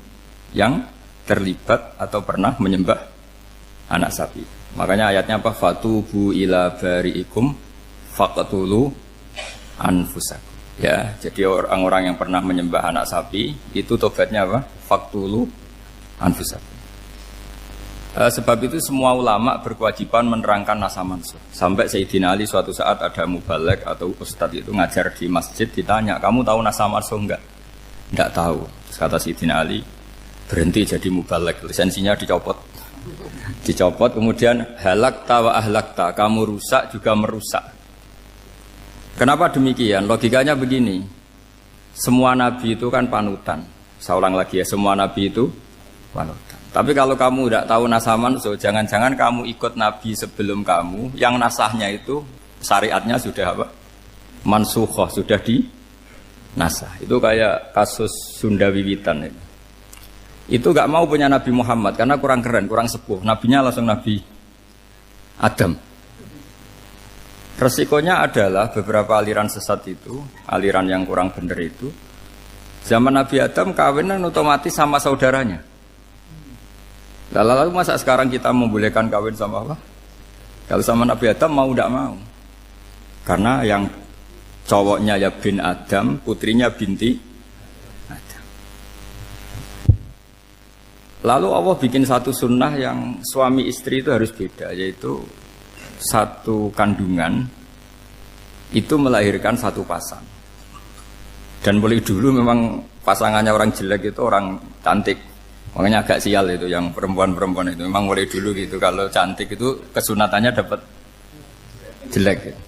yang terlibat atau pernah menyembah anak sapi. Makanya ayatnya apa? Fatubu ila bari'ikum faqtulu anfusakum. Ya, jadi orang-orang yang pernah menyembah anak sapi itu tobatnya apa? Faqtulu anfusakum. Sebab itu semua ulama berkewajiban menerangkan nasa mansuh. Sampai Sayyidina Ali suatu saat ada mubalek atau ustadz itu ngajar di masjid, ditanya, kamu tahu nasa mansuh enggak? Enggak tahu. Terus kata Sayyidina Ali, berhenti jadi mubalek, lisensinya dicopot. Dicopot, kemudian halakta wa ahlakta, kamu rusak juga merusak. Kenapa demikian? Logikanya begini, semua nabi itu kan panutan. Saya ulang lagi ya, semua nabi itu panutan. Tapi kalau kamu tidak tahu nasaman, so jangan-jangan kamu ikut nabi sebelum kamu, yang nasahnya itu syariatnya sudah apa? Mansukhoh, sudah di nasah. Itu kayak kasus Sunda Wiwitan itu. Itu gak mau punya Nabi Muhammad karena kurang keren, kurang sepuh. Nabinya langsung Nabi Adam. Resikonya adalah beberapa aliran sesat itu, aliran yang kurang benar itu, zaman Nabi Adam kawinan otomatis sama saudaranya. Lalu masa sekarang kita membolehkan kawin sama apa? Kalau sama Nabi Adam mau tidak mau. Karena yang cowoknya ya bin Adam, putrinya binti Adam. Lalu Allah bikin satu sunnah yang suami istri itu harus beda, yaitu satu kandungan itu melahirkan satu pasang. Dan mulai dulu memang pasangannya orang jelek itu orang cantik, Makanya agak sial itu yang perempuan-perempuan itu. Memang mulai dulu gitu kalau cantik itu kesunatannya dapat jelek gitu.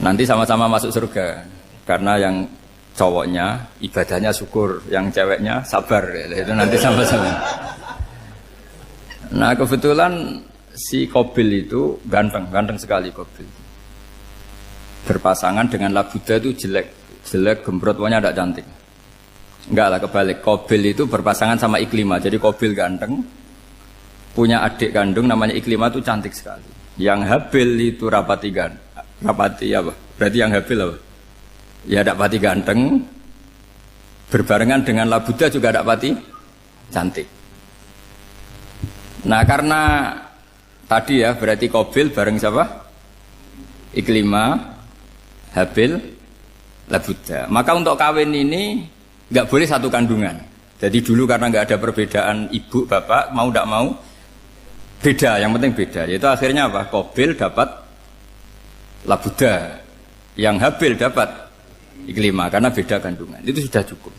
Nanti sama-sama masuk surga karena yang cowoknya ibadahnya syukur, yang ceweknya sabar itu nanti sama-sama. Nah kebetulan si Qabil itu ganteng sekali Qabil. Berpasangan dengan Labuda itu jelek gembrot, pokoknya tidak cantik. Enggak lah, kebalik. Qabil itu berpasangan sama Iklimah. Jadi Qabil ganteng, punya adik kandung namanya Iklimah itu cantik sekali. Yang Habil itu rapati apa? Berarti yang Habil apa? Ya dapati ganteng, berbarengan dengan Labuda juga dapati cantik. Nah karena tadi ya berarti Qabil bareng siapa? Iklimah, Habil, Labuda. Maka untuk kawin ini nggak boleh satu kandungan. Jadi dulu karena nggak ada perbedaan ibu bapak, mau tidak mau beda. Yang penting beda. Yaitu akhirnya apa? Qabil dapat Labuda, yang Habil dapat Iklimah karena beda kandungan. Itu sudah cukup.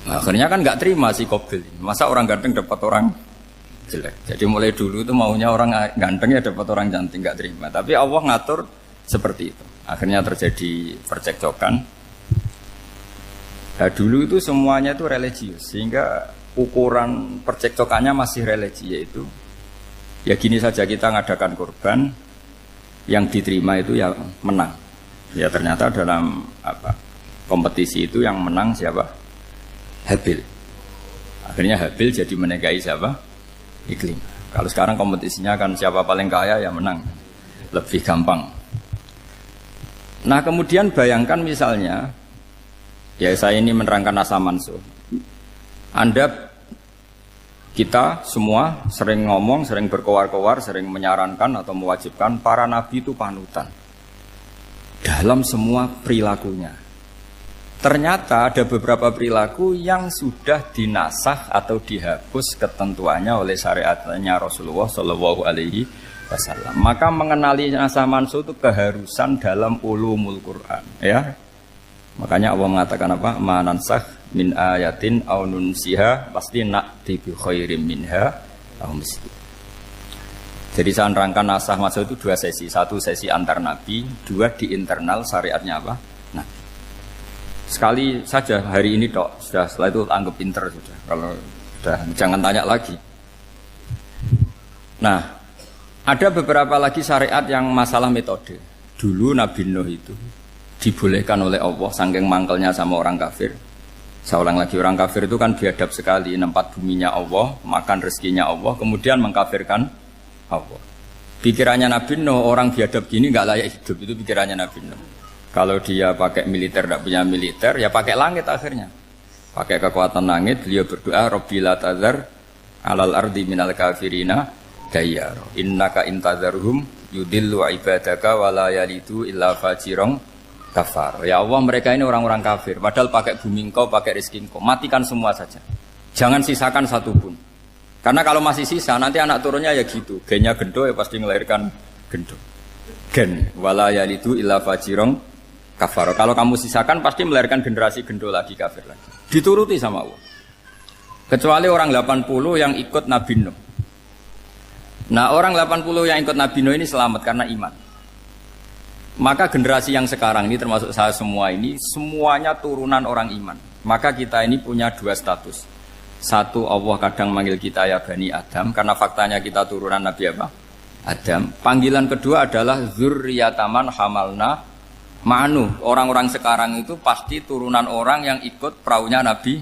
Nah, akhirnya kan nggak terima si Qabil. Masa orang ganteng dapat orang jelek. Jadi mulai dulu itu maunya orang ganteng ya dapat orang cantik, nggak terima. Tapi Allah ngatur seperti itu. Akhirnya terjadi percekcokan. Nah, dulu itu semuanya itu religius, sehingga ukuran percekcokannya masih religi, yaitu ya gini saja, kita ngadakan kurban, yang diterima itu ya menang. Ya ternyata dalam kompetisi itu yang menang siapa? Habil. Akhirnya Habil jadi menikahi siapa? Iklimah. Kalau sekarang kompetisinya kan siapa paling kaya ya menang, lebih gampang. Nah kemudian bayangkan misalnya, ya saya ini menerangkan asa mansuh. Kita semua sering ngomong, sering berkoar-koar, sering menyarankan atau mewajibkan para nabi itu panutan dalam semua perilakunya. Ternyata ada beberapa perilaku yang sudah dinasakh atau dihapus ketentuannya oleh syariatnya Rasulullah Shallallahu Alaihi Wasallam. Maka mengenali asa mansuh itu keharusan dalam ulumul Quran, ya. Makanya Allah mengatakan apa? Manansakh min ayatin aw nunsiha pasti na'ti bi khairim minha aw misli. Jadi saya nerangkan nasah masuk itu dua sesi. Satu sesi antar nabi, dua di internal syariatnya apa? Nah, sekali saja hari ini tok, sudah setelah itu anggap pinter sudah. Kalau sudah jangan tanya lagi. Nah, ada beberapa lagi syariat yang masalah metode. Dulu Nabi Nuh itu dibolehkan oleh Allah saking mangkelnya sama orang kafir. Saya ulang lagi, orang kafir itu kan biadab sekali, nempat buminya Allah, makan rezekinya Allah, kemudian mengkafirkan Allah. Pikirannya Nabi Nuh, orang biadab gini nggak layak hidup, itu pikirannya Nabi Nuh. Kalau dia pakai militer, tidak punya militer, ya pakai langit akhirnya. Pakai kekuatan langit, beliau berdoa, Rabbi la tazar alal ardi minal kafirina dayyar. Innaka intazarhum yudillu ibadaka wala yalidu illa fajirong kafar. Ya Allah, mereka ini orang-orang kafir. Padahal pakai bumi engkau, pakai rezeki engkau. Matikan semua saja. Jangan sisakan satu pun. Karena kalau masih sisa, nanti anak turunnya ya gitu. Gennya gendo ya pasti melahirkan gendo. Gen. Wala yalidu illa fajirong kafar. Kalau kamu sisakan pasti melahirkan generasi gendo lagi, kafir lagi. Dituruti sama Allah. Kecuali orang 80 yang ikut Nabi Nuh. Nah orang 80 yang ikut Nabi Nuh ini selamat karena iman. Maka generasi yang sekarang ini termasuk saya semua ini semuanya turunan orang iman. Maka kita ini punya dua status. Satu, Allah kadang manggil kita ya Bani Adam karena faktanya kita turunan Nabi apa? Adam. Panggilan kedua adalah dzurriyyataman hamalna ma'nuh. Orang-orang sekarang itu pasti turunan orang yang ikut perahunya Nabi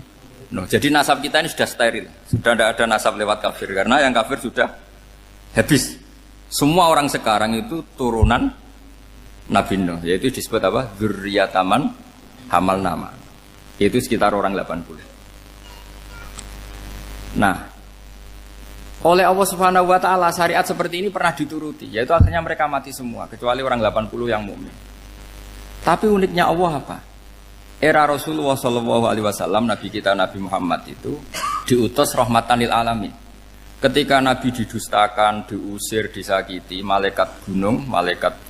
Nuh. Jadi nasab kita ini sudah steril. Sudah tidak ada nasab lewat kafir karena yang kafir sudah habis. Semua orang sekarang itu turunan Nabi Nuh, yaitu disebut apa? Dzurriyyataman hamal nama. Itu sekitar orang 80. Nah, oleh Allah Subhanahu wa taala syariat seperti ini pernah dituruti, yaitu akhirnya mereka mati semua kecuali orang 80 yang mukmin. Tapi uniknya Allah apa? Era Rasulullah Shallallahu Alaihi Wasallam, Nabi kita Nabi Muhammad itu diutus rahmatan lil alamin. Ketika Nabi didustakan, diusir, disakiti, malaikat gunung,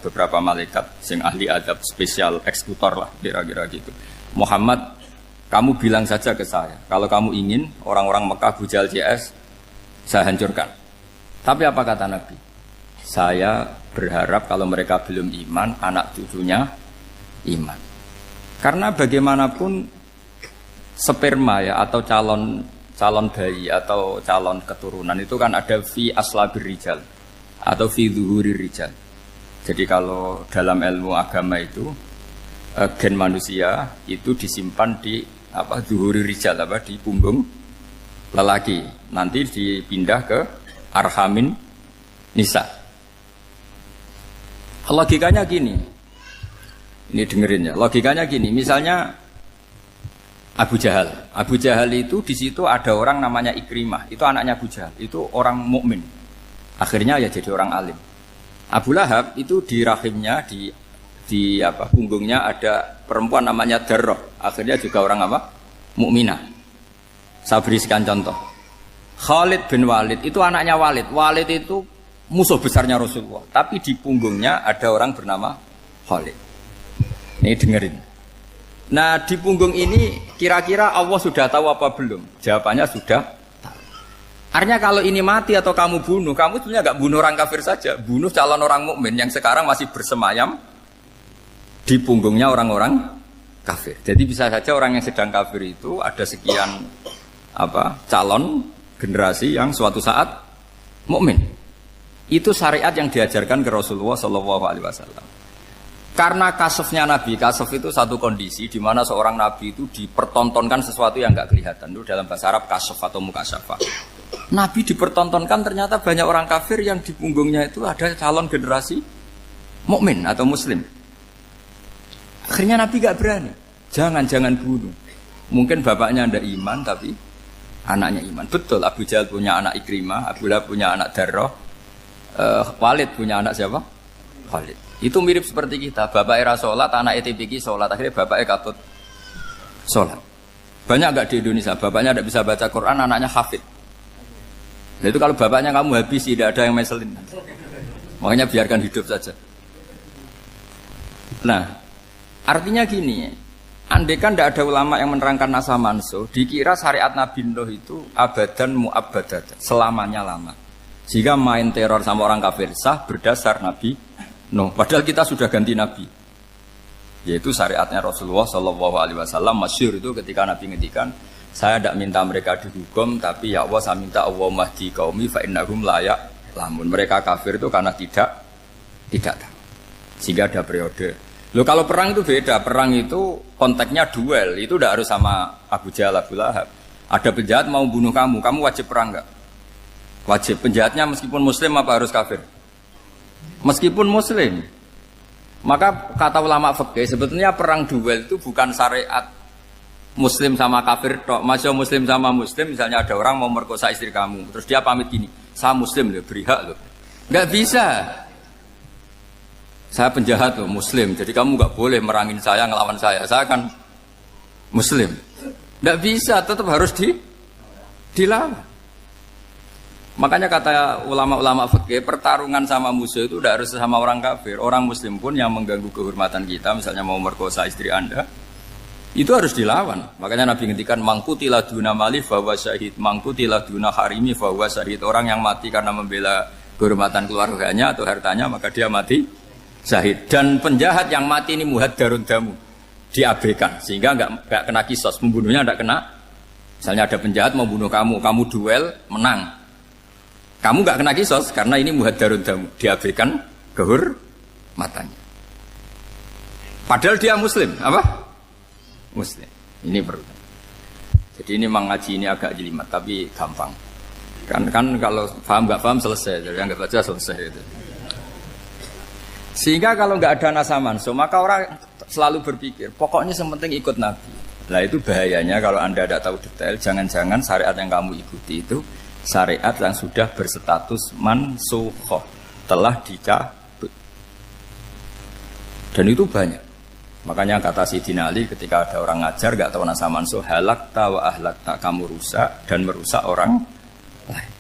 beberapa malaikat sing ahli adab spesial eksekutor lah kira-kira gitu. Muhammad Kamu bilang saja ke saya, kalau kamu ingin orang-orang Mekah Abu Jahal CS, saya hancurkan. Tapi apa kata Nabi? Saya berharap kalau mereka belum iman, anak cucunya iman. Karena bagaimanapun sperma ya atau calon bayi atau calon keturunan itu kan ada fi aslabir rijal atau fi zuhurir rijal. Jadi kalau dalam ilmu agama itu gen manusia itu disimpan di zuhuri rijal di punggung lelaki, nanti dipindah ke arhamin nisa. Logikanya gini, ini dengerin ya, logikanya gini, misalnya Abu Jahal itu di situ ada orang namanya Ikrimah, itu anaknya Abu Jahal, itu orang mukmin, akhirnya ya jadi orang alim. Abu Lahab itu di rahimnya di punggungnya ada perempuan namanya Darroh, akhirnya juga orang mukminah. Saya berikan contoh. Khalid bin Walid itu anaknya Walid. Walid itu musuh besarnya Rasulullah, tapi di punggungnya ada orang bernama Khalid. Ini dengerin. Nah, di punggung ini kira-kira Allah sudah tahu apa belum? Jawabannya sudah tahu. Artinya kalau ini mati atau kamu bunuh, kamu sebenarnya nggak bunuh orang kafir saja, bunuh calon orang mukmin yang sekarang masih bersemayam di punggungnya orang-orang kafir. Jadi bisa saja orang yang sedang kafir itu ada sekian calon generasi yang suatu saat mukmin. Itu syariat yang diajarkan ke Rasulullah SAW. Karena kasofnya Nabi, kasof itu satu kondisi di mana seorang Nabi itu dipertontonkan sesuatu yang nggak kelihatan. Itu dalam bahasa Arab kasof atau mukasyafa. Nabi dipertontonkan ternyata banyak orang kafir yang di punggungnya itu ada calon generasi mukmin atau muslim. Akhirnya Nabi gak berani. Jangan bunuh. Mungkin bapaknya ada iman tapi anaknya iman. Betul, Abu Jahal punya anak Ikrimah, Abu Lahab punya anak Darroh, Walid punya anak siapa? Walid. Itu mirip seperti kita. Bapak era sholat, anak ETPK sholat. Akhirnya bapaknya katut sholat. Banyak gak di Indonesia? Bapaknya tidak bisa baca Quran, anaknya hafid. Nah, itu kalau bapaknya kamu habis, tidak ada yang meselin. Makanya biarkan hidup saja. Nah, artinya gini, andaikan tidak ada ulama yang menerangkan nasa mansuh, dikira syariat Nabi Nuh itu abadan mu'abbadat, selamanya lama. Sehingga main teror sama orang kafir sah berdasar Nabi Nuh. Padahal kita sudah ganti Nabi. Yaitu syariatnya Rasulullah SAW, masyhur itu ketika Nabi ngendikan, saya tidak minta mereka dihukum, tapi ya Allah saya minta Allah mahdi qaumi fa innahum layak lamun. Mereka kafir itu karena tidak tahu. Sehingga ada periode. Loh kalau perang itu beda, perang itu konteksnya duel, itu tidak harus sama Abu Jahal, Abu Lahab. Ada penjahat mau bunuh kamu wajib perang enggak? Wajib. Penjahatnya meskipun muslim apa harus kafir? Meskipun muslim. Maka kata ulama fikih sebetulnya perang duel itu bukan syariat muslim sama kafir tok. Masih muslim sama muslim, misalnya ada orang mau merkosa istri kamu, terus dia pamit gini, saya muslim loh, beri hak loh. Enggak bisa. Saya penjahat loh, muslim, jadi kamu nggak boleh merangin saya, ngelawan saya kan muslim. Nggak bisa, tetap harus dilawan. Makanya kata ulama-ulama fikih, pertarungan sama musuh itu tidak harus sama orang kafir. Orang muslim pun yang mengganggu kehormatan kita, misalnya mau merkosa istri Anda, itu harus dilawan. Makanya Nabi ngendikan, mangkutilah duna mali fahuwa syahid, mangkutilah duna harimi fahuwa syahid. Orang yang mati karena membela kehormatan keluarganya atau hartanya, maka dia mati syahid. Dan penjahat yang mati ini muhaddarun damu, diabaikan sehingga enggak kena kisos, pembunuhnya enggak kena. Misalnya ada penjahat mau bunuh kamu duel menang, kamu enggak kena kisos karena ini muhaddarun damu, diabaikan kehormatannya. Padahal dia muslim, apa? Muslim. Ini perlu. Jadi ini mengaji ini agak jelimet tapi gampang. Kan kalau paham enggak paham selesai, jadi anggap aja selesai itu. Sehingga kalau nggak ada nasa mansuh, maka orang selalu berpikir, pokoknya sementing ikut Nabi. Nah itu bahayanya kalau Anda tidak tahu detail, jangan-jangan syariat yang kamu ikuti itu syariat yang sudah berstatus mansukhoh, telah dicabut. Dan itu banyak. Makanya kata Sayyidina Ali ketika ada orang ngajar nggak tahu nasa mansuh, halakta wa ahlakta, kamu rusak dan merusak orang lain.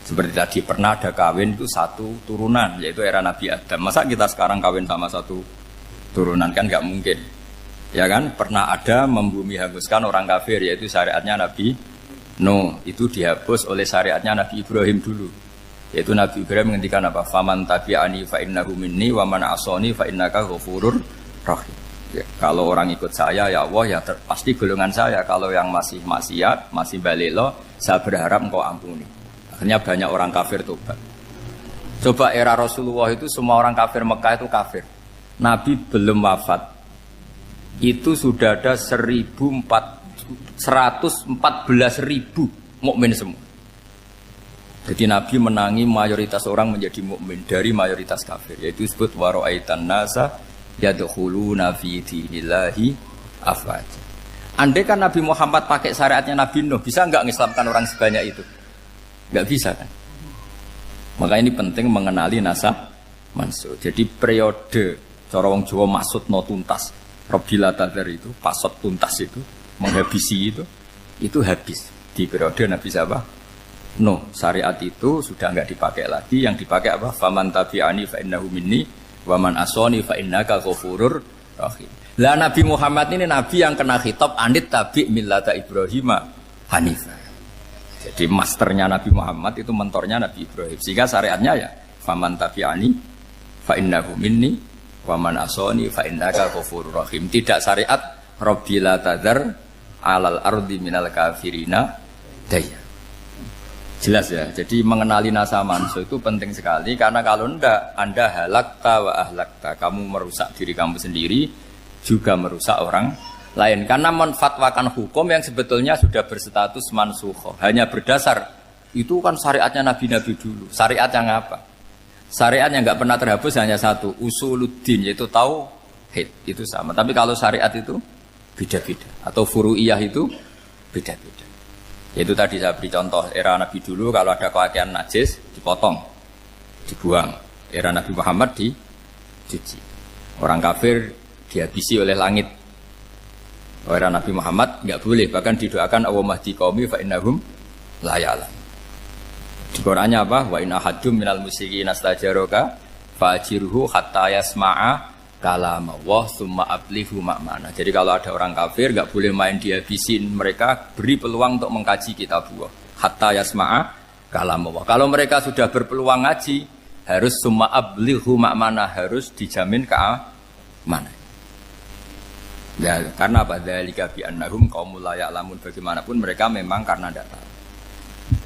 Seperti tadi pernah ada kawin itu satu turunan, yaitu era Nabi Adam. Masa kita sekarang kawin sama satu turunan, kan nggak mungkin. Ya kan, pernah ada membumi hanguskan orang kafir, yaitu syariatnya Nabi Nuh. Itu dihapus oleh syariatnya Nabi Ibrahim dulu. Yaitu Nabi Ibrahim menghentikan apa? Faman tabi'ani fa innahu minni wa man asani fa innaka ghafurur rahim. Ya, kalau orang ikut saya ya Allah ya pasti golongan saya. Kalau yang masih maksiat, masih balelo, saya berharap engkau ampuni. Akhirnya banyak orang kafir tobat. Coba era Rasulullah itu semua orang kafir Mekah itu kafir. Nabi belum wafat. Itu sudah ada 114.000 mukmin semua. Jadi Nabi menangi mayoritas orang menjadi mukmin dari mayoritas kafir, yaitu disebut wara'aitan nasa yadkhuluna fi dinillahi afwaja. Andai kan Nabi Muhammad pakai syariatnya Nabi Nuh, bisa enggak mengislamkan orang sebanyak itu? Enggak bisa kan? Maka ini penting mengenali nasab mansur. Jadi periode cara wong Jawa maksud no tuntas. Robila Tadar itu, pasot tuntas itu, menghabisi itu habis di periode Nabi siapa? No, syariat itu sudah enggak dipakai lagi. Yang dipakai apa? Faman tabi'ani fa innahu minni wa man asani fa innaka ghafurur rahim. Lah Nabi Muhammad ini Nabi yang kena khitab anit tabi' millata Ibrahim hanifah. Jadi masternya Nabi Muhammad itu mentornya Nabi Ibrahim. Sehingga syariatnya ya faman tabi'ani fa innahu minni wa man asani fa innaka ghafurur rahim. Tidak syariat Rabbila tadzar alal ardi minal kafirina daya. Jelas ya. Jadi mengenali nasa manusia itu penting sekali karena kalau enggak Anda halakta wa ahlakta, kamu merusak diri kamu sendiri juga merusak orang lain karena menfatwakan hukum yang sebetulnya sudah berstatus mansukh. Hanya berdasar itu kan syariatnya nabi-nabi dulu. Syariat yang apa? Syariat yang enggak pernah terhapus hanya satu, usuluddin, yaitu tauhid, itu sama. Tapi kalau syariat itu beda-beda atau furu'iyah itu beda-beda. Yaitu tadi saya beri contoh era Nabi dulu kalau ada pakaian najis dipotong, dibuang. Era Nabi Muhammad dicuci. Orang kafir dihabisi oleh langit. Era Nabi Muhammad enggak boleh, bahkan didoakan Allahumma hdi qaumi fa innahum la ya'lamun. Di Qur'annya apa? Wa inna haddum minal musyrikin astajaraka fa'jirhu hatta yasma'a kalamullah summa ablihu ma'mana. Jadi kalau ada orang kafir enggak boleh main dihabisin mereka, beri peluang untuk mengkaji kitabullah hatta yasma'a kalamullah. Kalau mereka sudah berpeluang ngaji, harus summa ablihu ma'mana, harus dijamin keamanan. Ya, karena apa? Dzalika bi annahum qaumul la ya'lamun. Bagaimanapun mereka memang karena tidak tahu.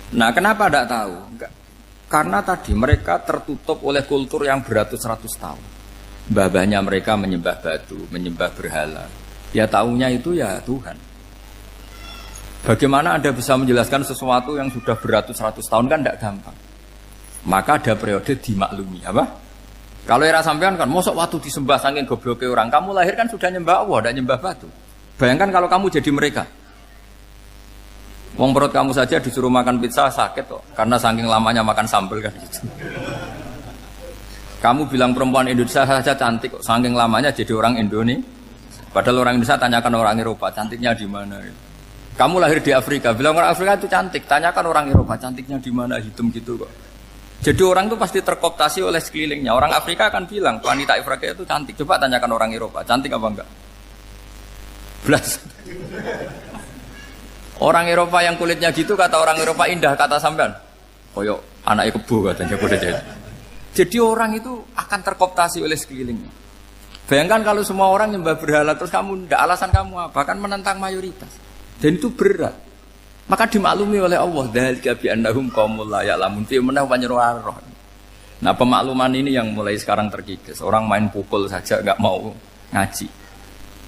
Nah, kenapa tidak tahu? Enggak. Karena tadi mereka tertutup oleh kultur yang beratus-ratus tahun. Mbah-mbahnya mereka menyembah batu, menyembah berhala. Ya tahunya itu ya Tuhan. Bagaimana Anda bisa menjelaskan sesuatu yang sudah beratus-ratus tahun kan tidak gampang. Maka ada periode dimaklumi, apa? Kalau era sampean kan, mosok waktu disembah saking gobloknya orang, kamu lahir kan sudah nyembah Allah, tidak nyembah batu. Bayangkan kalau kamu jadi mereka. Wong perut kamu saja disuruh makan pizza sakit kok, karena saking lamanya makan sambal kan gitu. Kamu bilang perempuan Indonesia saja cantik kok, saking lamanya jadi orang Indonesia. Padahal orang Indonesia tanyakan orang Eropa, cantiknya di mana? Kamu lahir di Afrika, bilang orang Afrika itu cantik, tanyakan orang Eropa, cantiknya di mana? Hitam gitu kok. Jadi orang itu pasti terkooptasi oleh sekelilingnya. Orang Afrika akan bilang wanita Afrika itu cantik. Coba tanyakan orang Eropa, cantik apa enggak? Belas. Orang Eropa yang kulitnya gitu kata orang Eropa indah, kata sampean. Koyok anaknya kebo katanya kuda jadi. Jadi orang itu akan terkooptasi oleh sekelilingnya. Bayangkan kalau semua orang nyembah berhala terus kamu ndak, alasan kamu apa? Kan menentang mayoritas. Dan itu berat. Maka dimaklumi oleh Allah, dzalika bi annahum qaumul la ya'lamun fi manah panyeruarah. Nah, pemakluman ini yang mulai sekarang terkikis. Orang main pukul saja enggak mau ngaji.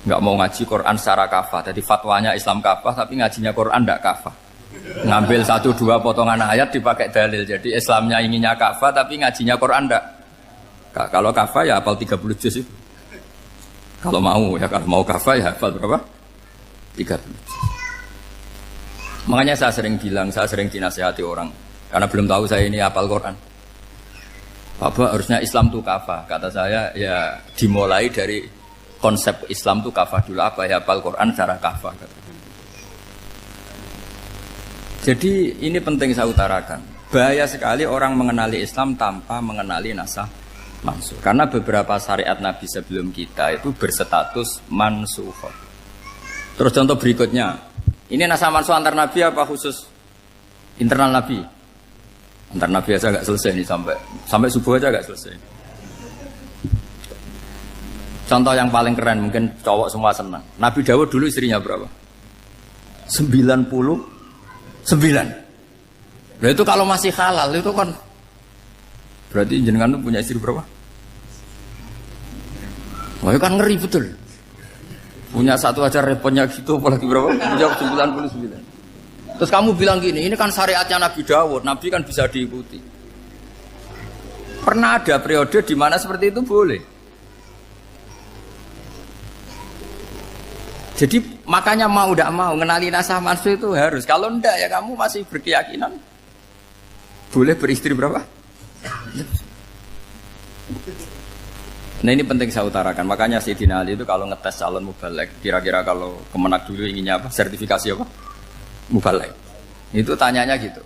Enggak mau ngaji Quran secara kafah. Jadi fatwanya Islam kafah tapi ngajinya Quran enggak kafah. Ngambil 1-2 potongan ayat dipakai dalil. Jadi Islamnya inginnya kafah tapi ngajinya Quran enggak. Kalau kafah ya hafal 30 juz itu. Kalau mau ya, kalau mau kafah ya hafal berapa? 30 juz. Makanya saya sering bilang, saya sering dinasihati orang karena belum tahu saya ini hafal Quran. Bapak harusnya Islam itu kafah. Kata saya ya dimulai dari konsep Islam itu kafah dulu, apa ya hafal Quran secara kafah. Jadi ini penting saya utarakan. Bahaya sekali orang mengenali Islam tanpa mengenali nasah mansukh. Karena beberapa syariat Nabi sebelum kita itu berstatus mansukh. Terus contoh berikutnya, ini naskah mansukh antar Nabi apa khusus internal Nabi? Antar Nabi aja nggak selesai nih sampai subuh aja nggak selesai. Contoh yang paling keren mungkin cowok semua senang. Nabi Dawud dulu istrinya berapa? 99. Nah itu kalau masih halal itu kan berarti jenengan tuh punya istri berapa? Wah itu kan ngeri betul. Punya satu aja repotnya gitu apalagi berapa? Punya 99. Terus kamu bilang gini, ini kan syariatnya Nabi Dawud, Nabi kan bisa diikuti. Pernah ada periode di mana seperti itu boleh. Jadi makanya mau tidak mau ngenali naskah mansukh itu harus. Kalau enggak ya kamu masih berkeyakinan boleh beristri berapa? Nah ini penting saya utarakan. Makanya Sayyidina Ali itu kalau ngetes calon mubaligh, kira-kira kalau Kemenak dulu inginnya apa? Sertifikasi apa? Mubaligh. Itu tanyanya gitu.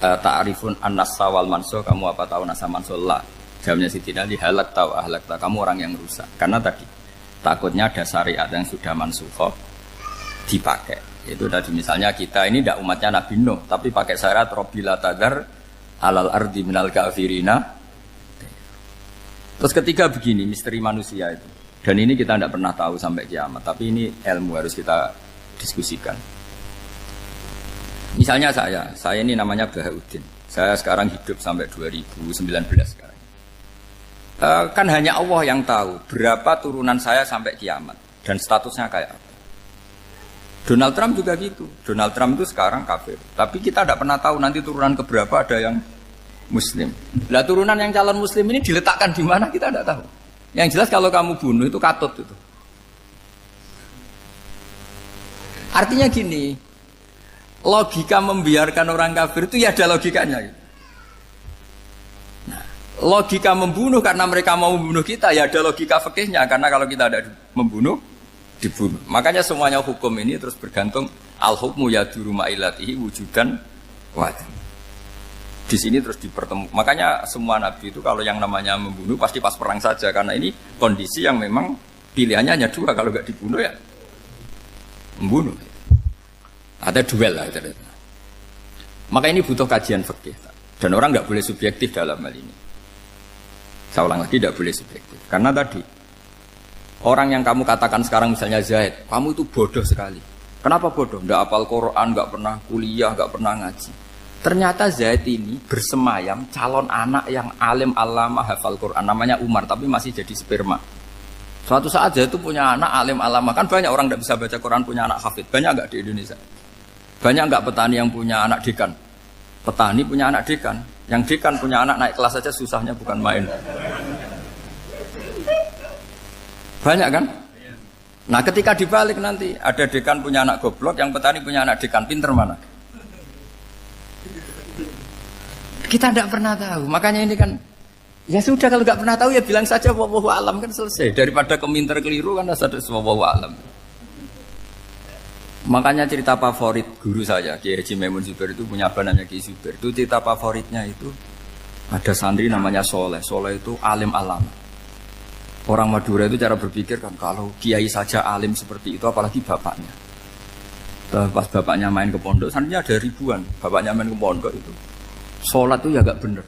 Ta'rifun an-nassa wal mansukh, kamu apa tahu naskah mansukh? La. Jawabnya Sayyidina Ali, halak tahu ahlak tahu. Kamu orang yang rusak. Karena tadi takutnya ada syariat yang sudah mansukh dipakai. Itu tadi misalnya kita ini tidak umatnya Nabi Nuh, tapi pakai syariat Robbila tadar alal ardi minal kafirina. Terus ketiga begini, misteri manusia itu. Dan ini kita tidak pernah tahu sampai kiamat, tapi ini ilmu harus kita diskusikan. Misalnya saya ini namanya Bahauddin. Saya sekarang hidup sampai 2019 sekarang. Kan hanya Allah yang tahu berapa turunan saya sampai kiamat dan statusnya kayak apa. Donald Trump juga gitu. Donald Trump itu sekarang kafir, tapi kita tidak pernah tahu nanti turunan keberapa ada yang Muslim. Lah turunan yang calon Muslim ini diletakkan di mana kita tidak tahu. Yang jelas kalau kamu bunuh itu katut itu. Artinya gini, logika membiarkan orang kafir itu ya ada logikanya. Gitu. Logika membunuh karena mereka mau membunuh kita ya ada logika fikihnya, karena kalau kita ada membunuh dibunuh. Makanya semuanya hukum ini terus bergantung al-hukmu yaduru ma'ilatihi wujudan wajib. Di sini terus dipertemukan. Makanya semua nabi itu kalau yang namanya membunuh pasti pas perang saja, karena ini kondisi yang memang pilihannya hanya dua, kalau nggak dibunuh ya membunuh. Ada duel lah. Maka ini butuh kajian fikih dan orang nggak boleh subjektif dalam hal ini. Saya ulang lagi, tidak boleh subjektif. Karena tadi, orang yang kamu katakan sekarang misalnya Zaid, kamu itu bodoh sekali. Kenapa bodoh? Tidak hafal Quran, nggak pernah kuliah, nggak pernah ngaji. Ternyata Zaid ini bersemayam calon anak yang alim alama hafal Quran. Namanya Umar, tapi masih jadi sperma. Suatu saat Zaid itu punya anak alim alama. Kan banyak orang tidak bisa baca Quran punya anak hafid. Banyak nggak di Indonesia? Banyak nggak petani yang punya anak dekan? Petani punya anak dekan. Yang dekan punya anak naik kelas saja susahnya bukan main. Banyak kan? Nah ketika dibalik nanti ada dekan punya anak goblok, yang petani punya anak dekan, pinter mana? Kita tidak pernah tahu. Makanya ini kan ya sudah, kalau nggak pernah tahu ya bilang saja wallahu alam, kan selesai. Daripada keminter keliru kan ada wallahu alam. Makanya cerita favorit guru saya, Kiai Haji Maimun Zubair itu punya apa namanya Kiai Zubair. Itu cerita favoritnya itu ada santri namanya Soleh. Soleh itu alim alama. Orang Madura itu cara berpikir kan kalau kiai saja alim seperti itu, apalagi bapaknya. Pas bapaknya main ke pondok, santrinya ada ribuan. Bapaknya main ke pondok itu, sholat itu ya gak bener,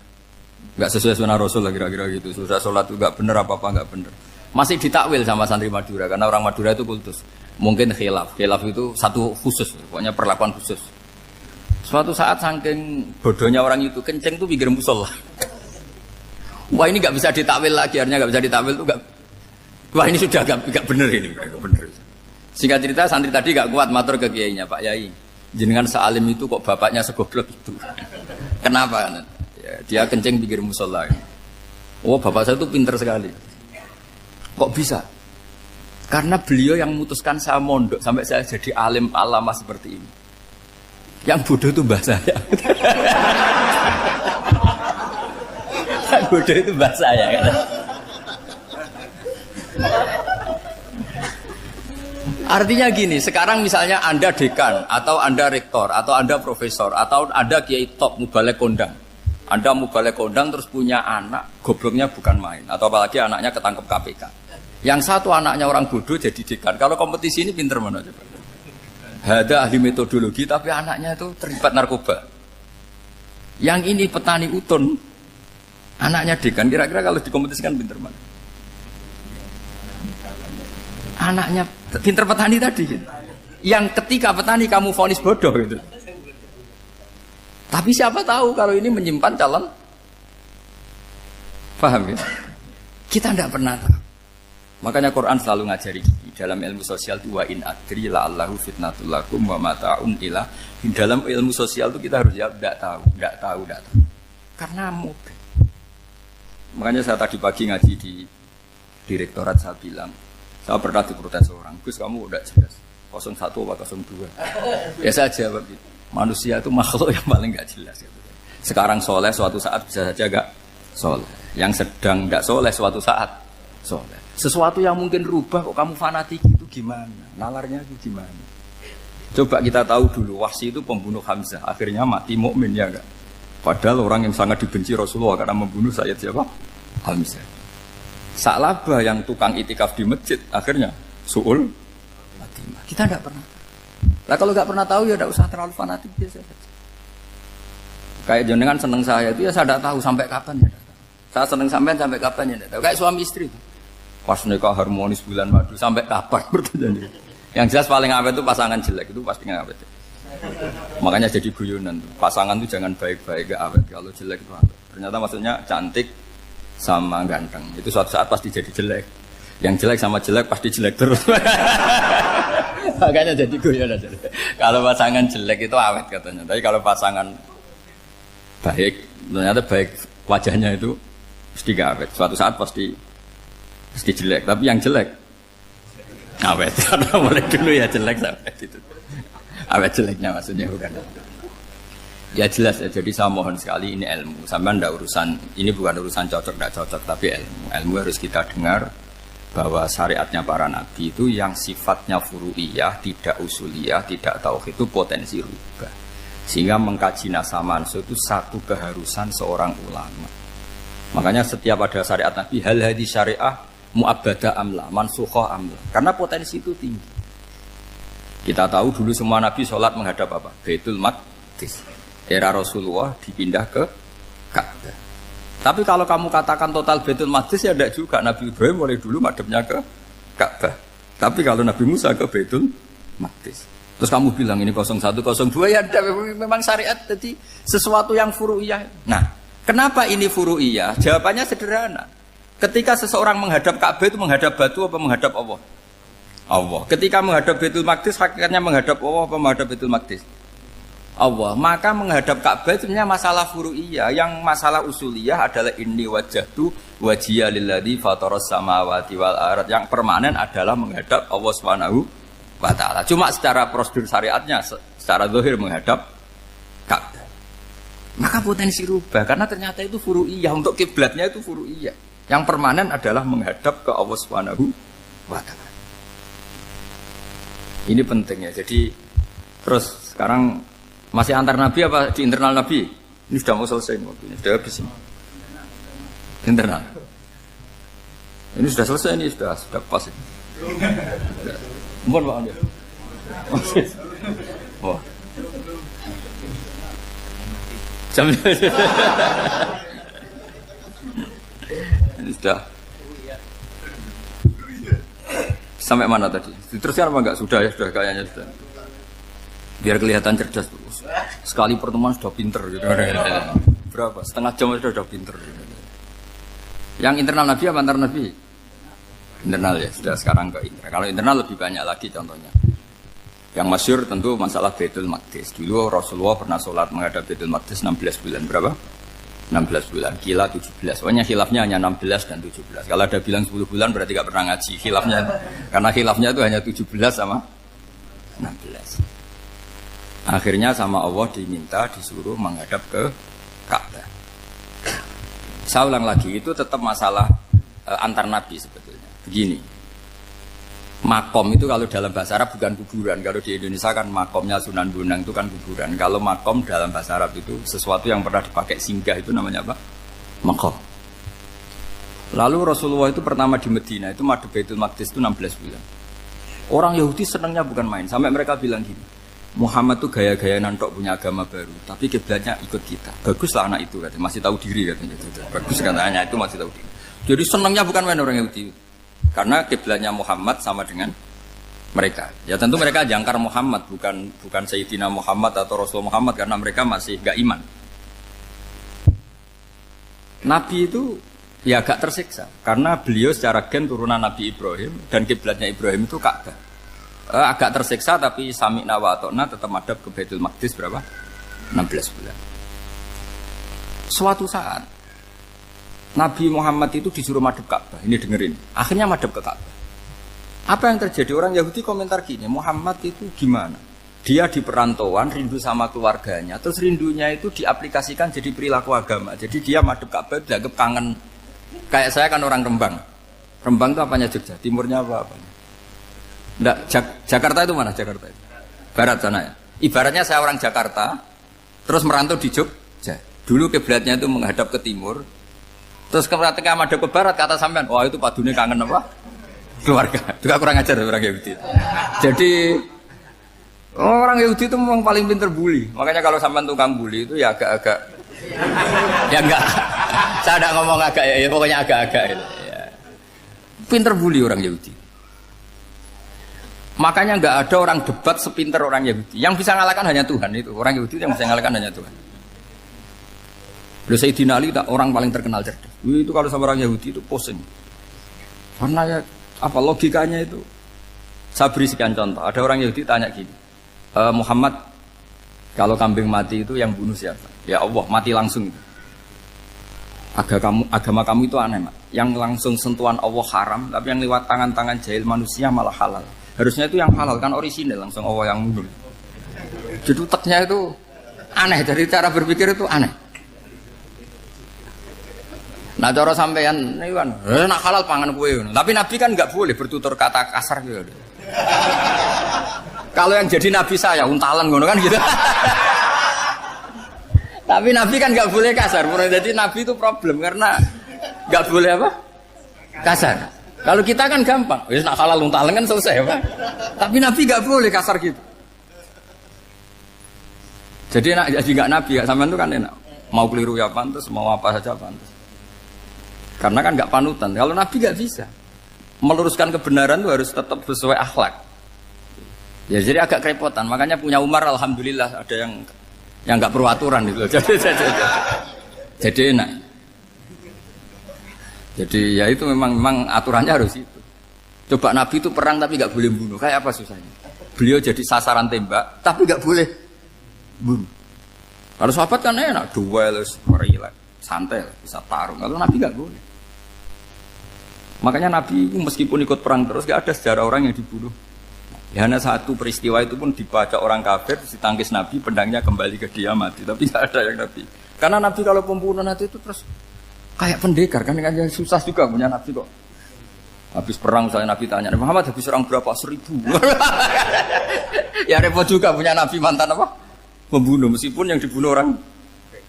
gak sesuai sunnah Rasul lah kira-kira gitu. Sudah sholat itu gak bener, apa-apa gak bener. Masih ditakwil sama santri Madura, karena orang Madura itu kultus. Mungkin khilaf itu satu khusus, pokoknya perlakuan khusus. Suatu saat saking bodohnya orang itu, kenceng tuh pinggir musola. Wah ini gak bisa ditakwil lagi, akhirnya gak bisa ditakwil tuh gak. Wah ini sudah gak bener ini, gak bener. Singkat cerita santri tadi gak kuat matur ke kiainya, Pak Yai, jenengan sealim itu kok bapaknya segoblok itu. Kenapa? Ya, dia kenceng pinggir musola. Oh bapak saya itu pinter sekali. Kok bisa? Karena beliau yang memutuskan saya mondok sampai saya jadi alim alama seperti ini. Yang bodoh itu mbah saya. Yang bodoh itu mbah saya. Artinya gini, sekarang misalnya Anda dekan, atau Anda rektor, atau Anda profesor, atau Anda kiai top mubalek kondang. Anda mau balik kondang terus punya anak, gobloknya bukan main. Atau apalagi anaknya ketangkep KPK. Yang satu anaknya orang bodoh jadi dekan. Kalau kompetisi ini pinter mana coba? Ada ahli metodologi tapi anaknya itu terlibat narkoba. Yang ini petani utun, anaknya dekan. Kira-kira kalau dikompetisikan pinter mana? Anaknya pinter petani tadi. Yang ketika petani kamu vonis bodoh gitu. Tapi siapa tahu kalau ini menyimpan calon. Paham ya? Kita tidak pernah tahu. Makanya Quran selalu ngajari dalam ilmu sosial itu wa in adri la'allahu fitnatul lakum wa mata'un ila. Di dalam ilmu sosial itu kita harus jawab tidak tahu. Karena mudah. Makanya saya tadi pagi ngaji di direktorat saya bilang, saya pernah diprotes orang, Gus kamu udah jelas 01 atau 02. Ya saya jawab gitu. Manusia itu makhluk yang paling gak jelas gitu. Sekarang soleh suatu saat bisa saja gak soleh. Yang sedang gak soleh suatu saat soleh. Sesuatu yang mungkin rubah kok kamu fanatik itu gimana? Nalarnya itu gimana? Coba kita tahu dulu Wahsy itu pembunuh Hamzah, akhirnya mati mukmin ya enggak? Padahal orang yang sangat dibenci Rasulullah karena membunuh Sayyid siapa? Hamzah. Sa'labah yang tukang itikaf di masjid akhirnya su'ul Fatimah. Kita enggak pernah. Lah kalau enggak pernah tahu ya enggak usah terlalu fanatik biasa saja. Kayak jenengan seneng saya itu ya saya enggak tahu sampai kapan ya. Saya seneng sampean sampai kapan ya enggak tahu. Kayak suami istri itu. Pas nikah harmonis bulan madu sampai kapan bertanya. Yang jelas paling awet itu pasangan jelek itu pasti nggak awet. Makanya jadi guyonan tuh. Pasangan tuh jangan baik-baik gak awet, kalau jelek itu awet. Ternyata maksudnya cantik sama ganteng itu suatu saat pasti jadi jelek. Yang jelek sama jelek pasti jelek terus. Makanya jadi guyonan. Kalau pasangan jelek itu awet katanya. Tapi kalau pasangan baik, ternyata baik wajahnya itu pasti gak awet. Suatu saat pasti jelek, tapi yang jelek awet. Karena mulai dulu ya jelek sampai itu. Awet jeleknya maksudnya bukan. Ya jelas ya, jadi saya mohon sekali ini ilmu. Sampai ndak urusan, ini bukan urusan cocok ndak cocok, tapi ilmu. Ilmu harus kita dengar bahwa syariatnya para nabi itu yang sifatnya furu'iyah, tidak usuliyah, tidak tauhid itu potensi rubah. Sehingga mengkaji nasab manusia itu satu keharusan seorang ulama. Makanya setiap ada syariat nabi hal hadis syariah mu'abbadah amla, mansukhah amla. Karena potensi itu tinggi. Kita tahu dulu semua nabi sholat menghadap apa? Baitul Maqdis. Era Rasulullah dipindah ke Ka'bah. Tapi kalau kamu katakan total Baitul Maqdis ya tidak juga. Nabi Ibrahim mulai dulu madhabnya ke Ka'bah. Tapi kalau Nabi Musa ke Baitul Maqdis. Terus kamu bilang ini 01, 02 ya ada, memang syariat jadi sesuatu yang furu'iyah. Nah, kenapa ini furu'iyah? Jawabannya sederhana. Ketika seseorang menghadap Ka'bah itu menghadap batu apa menghadap Allah? Allah. Ketika menghadap Baitul Maqdis hakikatnya menghadap Allah apa menghadap Baitul Maqdis? Allah. Maka menghadap Ka'bah itu sebenarnya masalah furu'iyah. Yang masalah usuliyah adalah inni wajjahtu wajhiya lilladzi fataras samawati wal ardh. Yang permanen adalah menghadap Allah Subhanahu wa taala. Cuma secara prosedur syariatnya secara zahir menghadap Ka'bah. Maka potensi rubah karena ternyata itu furu'iyah, untuk kiblatnya itu furu'iyah. Yang permanen adalah menghadap ke Allah Subhanahu wa taala. Ini penting ya. Jadi terus sekarang masih antar nabi apa di internal nabi? Ini sudah mau selesai waktunya, sudah habis ini. Internal. Ini sudah selesai, ini sudah pas ini. Mohon Pak Andi. Wah. Jam ini sudah. Sampai mana tadi? Diteruskan apa enggak? Sudah ya, sudah kayaknya sudah. Biar kelihatan cerdas terus. Sekali pertemuan sudah pinter gitu. Berapa? Setengah jam sudah pinter. Yang internal nabi apa antar nabi? Internal ya, sudah sekarang ke internal. Kalau internal lebih banyak lagi contohnya. Yang masyhur tentu masalah Baitul Maqdis. Dulu Rasulullah pernah sholat menghadap Baitul Maqdis 16 bulan. Berapa? 16 bulan, kila 17. Pokoknya khilafnya hanya 16 dan 17. Kalau ada bilang 10 bulan berarti gak pernah ngaji. Khilafnya, karena khilafnya itu hanya 17 sama 16. Akhirnya sama Allah diminta, disuruh menghadap ke Ka'bah. Saya ulang lagi, itu tetap masalah antar nabi sebetulnya. Begini, Makom itu kalau dalam bahasa Arab bukan kuburan. Kalau di Indonesia kan makomnya Sunan Bonang itu kan kuburan. Kalau makom dalam bahasa Arab itu sesuatu yang pernah dipakai singgah, itu namanya apa? Makom. Lalu Rasulullah itu pertama di Medina itu madhep Baitul Maqdis itu 16 bulan. Orang Yahudi senangnya bukan main. Sampai mereka bilang gini, Muhammad tuh gaya-gaya nantok punya agama baru, tapi kiblatnya ikut kita. Baguslah anak itu katanya, masih tahu diri katanya. Bagus katanya itu masih tahu diri. Jadi senangnya bukan main orang Yahudi. Karena kiblatnya Muhammad sama dengan mereka. Ya tentu mereka jangkar Muhammad, bukan Sayyidina Muhammad atau Rasul Muhammad, karena mereka masih gak iman. Nabi itu ya agak tersiksa karena beliau secara gen turunan Nabi Ibrahim dan kiblatnya Ibrahim itu Ka'bah. Agak tersiksa tapi sami'na wa ata'na tetap madhab ke Baitul Maqdis berapa? 16 bulan. Suatu saat Nabi Muhammad itu disuruh madhab Ka'bah. Ini dengerin. Akhirnya madhab ke Ka'bah. Apa yang terjadi? Orang Yahudi komentar gini, Muhammad itu gimana? Dia di perantauan, rindu sama keluarganya. Terus rindunya itu diaplikasikan jadi perilaku agama. Jadi dia madhab Ka'bah dianggap kangen. Kayak saya kan orang Rembang. Rembang itu apanya Jogja? Timurnya apa-apanya? Enggak, Jakarta itu mana Jakarta itu? Barat sana ya. Ibaratnya saya orang Jakarta, terus merantau di Jogja. Dulu kiblatnya itu menghadap ke timur. Terus ketika madhab ke barat, kata sampean, wah itu padune kangen apa? Keluarga. Juga kurang ajar orang Yahudi. Jadi orang Yahudi itu memang paling pinter bully. Makanya kalau sampean tukang bully itu ya agak-agak, ya enggak. Saya tidak ngomong agak ya, pokoknya agak-agak. Ya. Pinter bully orang Yahudi. Makanya enggak ada orang debat sepinter orang Yahudi. Yang bisa ngalahkan hanya Tuhan itu. Orang Yahudi yang bisa ngalahkan hanya Tuhan. Sayyidina Ali orang paling terkenal cerdas. Itu kalau sama orang Yahudi itu pusing. Karena ya apa logikanya itu? Saya beri sekian contoh. Ada orang Yahudi tanya gini, Muhammad, kalau kambing mati itu yang bunuh siapa? Ya Allah, mati langsung itu. Agama kamu itu aneh, Mak. Yang langsung sentuhan Allah haram, tapi yang lewat tangan-tangan jahil manusia malah halal. Harusnya itu yang halal kan orisinal, langsung Allah yang bunuh. Jadi utaknya itu aneh, dari cara berpikir itu aneh. Nah cara sampean ini kan, nak halal pangan kue. Tapi Nabi kan nggak boleh bertutur kata kasar gitu. Kalau yang jadi Nabi saya untalan ngono kan gitu. Tapi Nabi kan nggak boleh kasar. Jadi Nabi itu problem karena nggak boleh apa? Kasar. Kalau kita kan gampang, wis nak halal untalan kan selesai apa? Tapi Nabi nggak boleh kasar gitu. Jadi nggak Nabi, sampean itu kan enak. Mau keliru ya pantas, mau apa saja pantas. Karena kan nggak panutan. Kalau Nabi nggak bisa meluruskan kebenaran itu harus tetap sesuai akhlak. Ya jadi agak kerepotan. Makanya punya Umar alhamdulillah ada yang nggak perlu aturan itu. Jadi enak. Jadi ya itu memang aturannya harus itu. Coba Nabi itu perang tapi nggak boleh bunuh. Kayak apa susahnya? Beliau jadi sasaran tembak tapi nggak boleh bunuh. Kalau sahabat kan enak, duel, relax, santai, bisa tarung. Kalau Nabi nggak boleh. Makanya Nabi meskipun ikut perang terus gak ada sejarah orang yang dibunuh. Ya hanya satu peristiwa itu pun dibaca orang kafir, ditangkis Nabi, pedangnya kembali ke dia mati. Tapi gak ada yang Nabi. Karena Nabi kalau pembunuh nanti itu terus kayak pendekar kan susah juga punya Nabi kok. Habis perang misalnya Nabi tanya, Muhammad habis perang berapa? 1000. Ya repot juga punya Nabi mantan apa? Pembunuh meskipun yang dibunuh orang